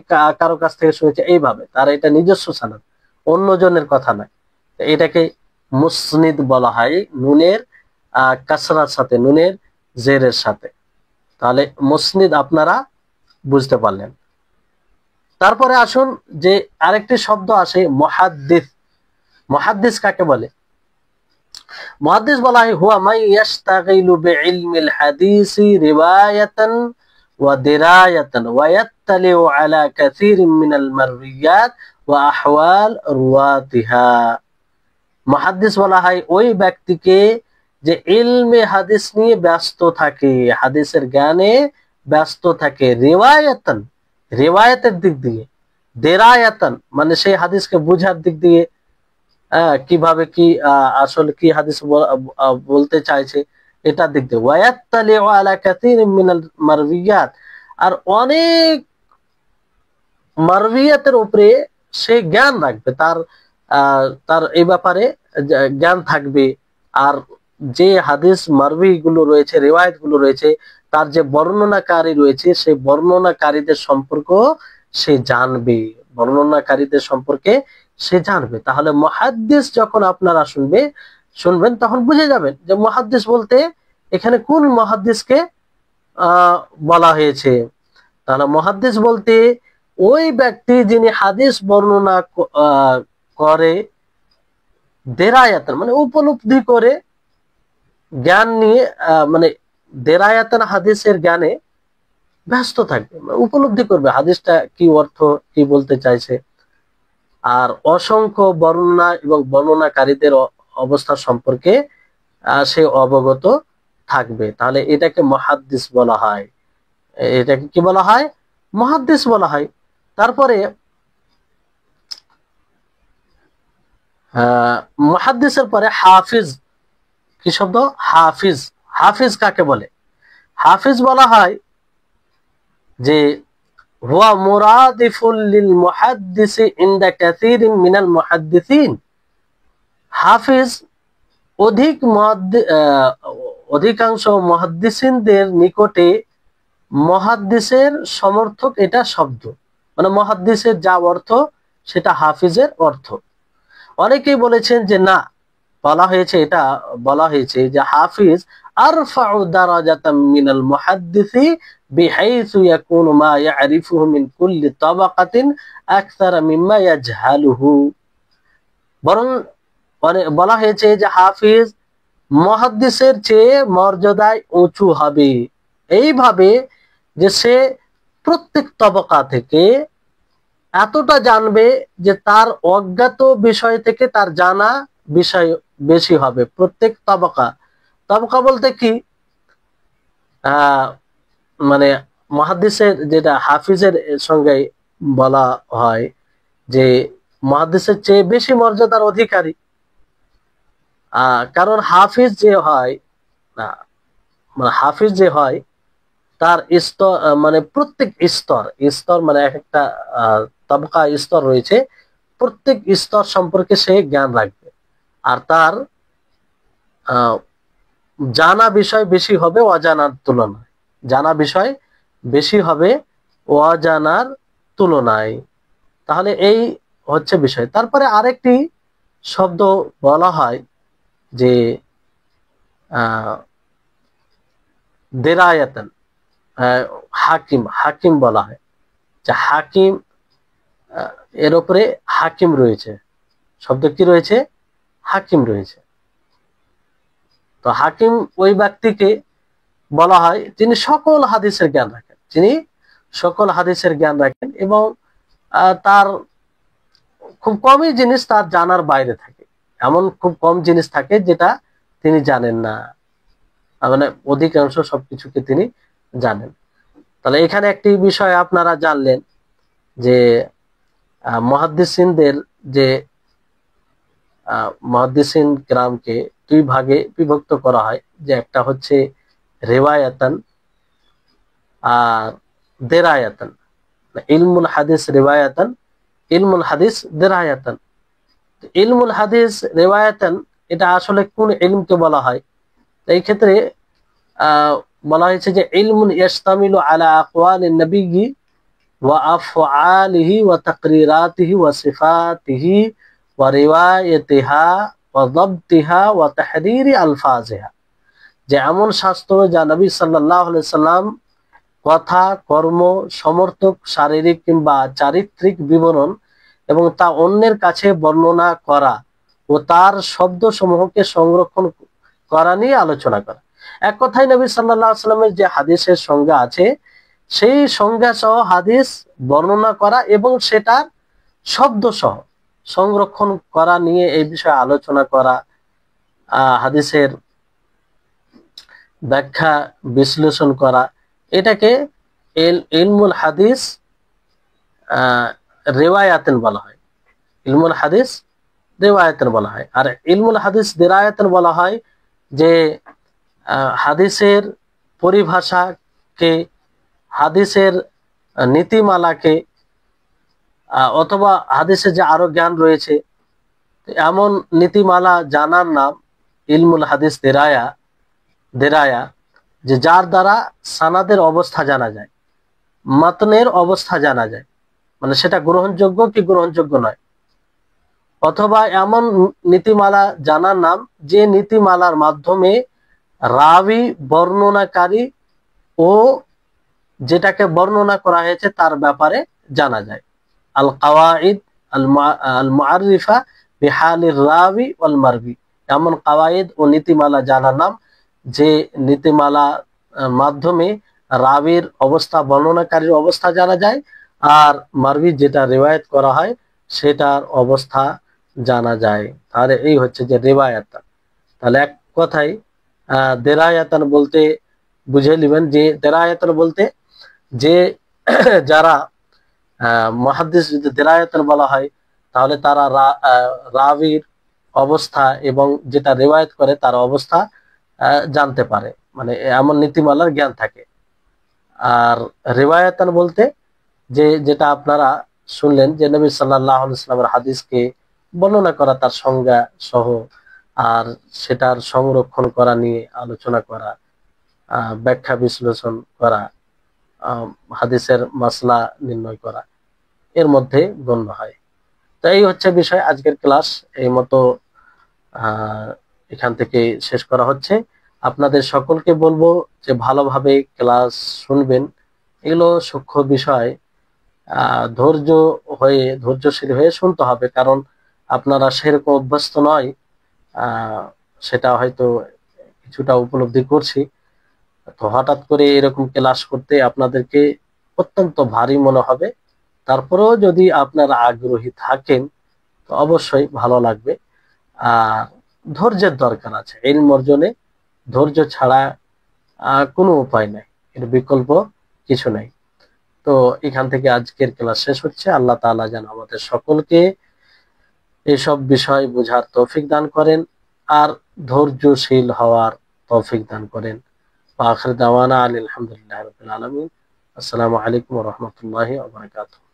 কারো কাছ থেকে শুনেছে, এইভাবে তার এটা নিজস্ব সনদ, অন্যজনের কথা নয়। এটাকে মুসনিদ বলা হয়, নুনের কাসরার সাথে, নুনের জেরের সাথে। তাহলে মুসনিদ আপনারা বুঝতে পারলেন। তারপরে আসুন যে আরেকটি শব্দ আসে মুহাদ্দিস। মুহাদ্দিস কাকে বলে? মুহাদ্দিস বলা হয় হুয়া মান ইয়াশতাগিলু বিইলমিল হাদিসি রিওয়ায়াতান ওয়া দিরায়াতান ওয়া ইয়াত্তালিউ আলা কাসীরিন মিনাল মারউইয়াত ওয়া আহওয়াল রুওয়াতিহা। মুহাদ্দিস বলা হয় ওই ব্যক্তিকে যে ইলমে হাদিস নিয়ে ব্যস্ত থাকে, হাদিসের জ্ঞানে ব্যস্ত থাকে, রিওয়ায়াতান রিওয়ায়াতের দিক দিয়ে, দিরায়াতান মানে সেই হাদিসকে বুঝার দিক দিয়ে, কিভাবে কি আসলে কি হাদিস বলতে চাইছে এটা দিক দিয়ে, ওয়ায়াত্তালিউ আলা কাসীরিন মিনাল মারউইয়াত, আর অনেক মারউইয়াতের উপরে সে জ্ঞান রাখবে, তার এই ব্যাপারে জ্ঞান থাকবে। আর যে হাদিস মারউই গুলো রয়েছে, রিওয়ায়াত গুলো রয়েছে, তার যে বর্ণনাকারী রয়েছে সেই বর্ণনাকারীদের সম্পর্ক সে জানবে, বর্ণনাকারীদের সম্পর্কে সে জানবে। তাহলে মুহাদ্দিস যখন আপনারা শুনবেন তখন বুঝে যাবেন যে মুহাদ্দিস বলতে এখানে কোন মুহাদ্দিসকে বলা হয়েছে। তাহলে মুহাদ্দিস বলতে ওই ব্যক্তি যিনি হাদিস বর্ণনা করে, দেরায়াতান মানে উপলব্ধি করে, জ্ঞান নিয়ে মানে দেরায়াতান হাদিসের জ্ঞানে ব্যস্ত থাকবে, উপলব্ধি করবে হাদিসটা কি অর্থ, কি বলতে চাইছে, আর অসংখ্য বর্ণনা এবং বর্ণনাকারীদের অবস্থা সম্পর্কে সে অবগত থাকবে। তাহলে এটাকে মুহাদ্দিস বলা হয়, এটাকে কি বলা হয়? মুহাদ্দিস বলা হয়। তারপরে মুহাদ্দিসের পরে হাফিজ। কি শব্দ? হাফিজ। হাফিজ কাকে বলে? হাফিজ বলা হয় যে হুয়া মুরাদিফুল লিল মুহাদ্দিসি ইনদা কাসীরিন মিনাল মুহাদ্দিসিন। হাফিজ অধিকাংশ মুহাদ্দিসিনদের নিকটে মুহাদ্দিসের সমর্থক, এটা শব্দ, মানে মুহাদ্দিসের যা অর্থ সেটা হাফিজের অর্থ। অনেকেই বলেছেন যে না, এটা বলা হয়েছে যে হাফিজ আরফাউ দারাজাতাম মিনাল মুহাদ্দিসি বিহাইসু ইয়াকুনু মা ইয়ারিফুহু মিন কুল্লি তাবাকাতিন আকসারা মিম্মা ইয়াজহালুহু। বরং বলা হয়েছে যে হাফিজ মুহাদ্দিসের চেয়ে মর্যাদায় উঁচু হবে, এইভাবে যে সে প্রত্যেক তবকা থেকে এতটা জানবে যে তার অজ্ঞাত বিষয় থেকে তার জানা বিষয় বেশি হবে। প্রত্যেক তবকা, তবকা বলতে কি মানে মুহাদ্দিসের যেটা হাফিজের সঙ্গে বলা হয় যে মুহাদ্দিসের চেয়ে বেশি মর্যাদার অধিকারী। কারণ হাফিজ যে হয় তার স্তর, মানে প্রত্যেক স্তর মানে এক একটা তবকা স্তর রয়েছে, প্রত্যেক স্তর সম্পর্কে সে জ্ঞান রাখবে, আর তার জানা বিষয় বেশি হবে অজানার তুলনায়, জানা বিষয় বেশি হবে অজানার তুলনায়। তাহলে এই হচ্ছে বিষয়। তারপরে আরেকটি শব্দ বলা হয় যে দেরায়াতান, হাকিম। হাকিম বলা হয় যে হাকিম, এর উপরে হাকিম রয়েছে, শব্দ কি রয়েছে? হাকিম রয়েছে। তো হাকিম ওই ব্যক্তিকে বলা হয় যিনি সকল হাদিসের জ্ঞান রাখেন, এবং তার খুব কমই জিনিস তার জানার বাইরে থাকে, এমন খুব কম জিনিস থাকে যেটা তিনি জানেন না, মানে অধিকাংশ সবকিছুকে তিনি জানেন। তাহলে এখানে একটি বিষয় আপনারা জানলেন যে মুহাদ্দিসিনদের যে মুহাদ্দিসিন কিরামকে দুই ভাগে বিভক্ত করা হয়, যে একটা হচ্ছে রিওয়ায়াতান আর দেরায়াতান। ইলমুল হাদিস রিওয়ায়াতান, ইলমুল হাদিস দেরায়াতান। ইলমুল হাদিস রিওয়ায়াতান এটা আসলে কোন ইলমকে বলা হয়? এই ক্ষেত্রে বলা হয়েছে যে ইলমুন ইয়াশতামিলু আলা আকওয়ালিন নবিয়্যি ওয়া আফআলিহি ওয়া তাকরিরাতিহি ওয়া সিফাতিহি ওয়া রিওয়ায়াতিহা ওয়া যাবতিহা ওয়া তাহরীরি আলফাজিহা, যে এমন শাস্ত্র যা নবী সাল্লাল্লাহু আলাইহি সাল্লাম কথা, কর্ম, সমর্থক, শারীরিক কিংবা চারিত্রিক বিবরণ এবং তা অন্যের কাছে বর্ণনা করা ও তার শব্দসমূহকে সংরক্ষণ করা নিয়ে আলোচনা করা। এক কথায় নবী সাল্লাল্লাহু আলাইহি সাল্লামের যে হাদিসের সংজ্ঞা আছে সেই সংজ্ঞা সহ হাদিস বর্ণনা করা এবং সেটার শব্দ সহ সংরক্ষণ করা নিয়ে এই বিষয়ে আলোচনা করা, হাদিসের ব্যাখ্যা বিশ্লেষণ করা, এটাকে ইলমুল হাদিস রিওয়ায়াতান বলা হয়। ইলমুল হাদিস রিওয়ায়াতান বলা হয়। আর ইলমুল হাদিস দিরায়াতান বলা হয় যে হাদিসের পরিভাষাকে, হাদিসের নীতিমালাকে, অথবা হাদিসে যে আরো জ্ঞান রয়েছে এমন নীতিমালা জানার নাম ইলমুল হাদিস দেরায়া, যে যার দ্বারা সানাদের অবস্থা জানা যায়, মাতনের অবস্থা জানা যায়, মানে সেটা গ্রহণযোগ্য কি গ্রহণযোগ্য নয়। অথবা এমন নীতিমালা জানার নাম যে নীতিমালার মাধ্যমে রাবি, বর্ণনাকারী ও যেটাকে বর্ণনা করা হয়েছে তার ব্যাপারে জানা যায়। আল কাওয়াইদ আল মুআররিফা বিহালির রাবি ওয়াল মারবি, এমন কাওয়াইদ ও নীতিমালা জানার নাম যে নীতিমালা মাধ্যমে রাবির অবস্থা, বর্ণনাকারীর অবস্থা জানা যায়, আর মারবি যেটা রিওয়ায়াত করা হয় সেটার অবস্থা জানা যায়। তাহলে এই হচ্ছে যে রিওয়ায়াতান। তাহলে এক কথায় দেরায়াতান বলতে বুঝে নেবেন যে দেরায়াতান বলতে যে যারা মুহাদ্দিস, যদি দেরায়াতান বলা হয় তাহলে তারা রাবির অবস্থা এবং যেটা রিওয়ায়াত করে তার অবস্থা জানতে পারে, মানে এমন নীতিমালার জ্ঞান থাকে। আর রিওয়ায়াতান বলতে যে যেটা আপনারা শুনলেন যে নবী সাল্লাল্লাহু আলাইহি ওয়াসাল্লামের হাদিসকে বর্ণনা করা, তার সংজ্ঞা সহ, আর সেটার সংরক্ষণ করা নিয়ে আলোচনা করা, ব্যাখ্যা বিশ্লেষণ করা, হাদিসের মাসলা নির্ণয় করা, এর মধ্যে গণ্য হয়। তো এই হচ্ছে বিষয়। আজকের ক্লাস এই মতো এখান থেকে শেষ করা হচ্ছে। আপনাদের সকলকে বলবো যে ভালোভাবে ক্লাস শুনবেন, এগুলো সূক্ষ্ম বিষয়, ধৈর্যশীল হয়ে শুনতে হবে, কারণ আপনারা সেরকম অভ্যস্ত নয়, সেটা হয়তো কিছুটা উপলব্ধি করছি। তো হঠাৎ করে এরকম ক্লাস করতে আপনাদেরকে অত্যন্ত ভারী মনে হবে। তারপরেও যদি আপনারা আগ্রহী থাকেন তো অবশ্যই ভালো লাগবে। আর ধৈর্যের দরকার আছে, ইলম অর্জনে ধৈর্য ছাড়া কোনো উপায় নাই, এর বিকল্প কিছু নাই। তো এখান থেকে আজকের ক্লাস শেষ হচ্ছে। আল্লাহ তাআলা যেন আমাদের সকলকে এসব বিষয় বোঝার তৌফিক দান করেন আর ধৈর্যশীল হওয়ার তৌফিক দান করেন। আখির দাওয়ানা আলহামদুলিল্লাহি রাব্বিল আলামিন। আসসালামু আলাইকুম ওয়া রাহমাতুল্লাহি ওয়া বারাকাতুহু।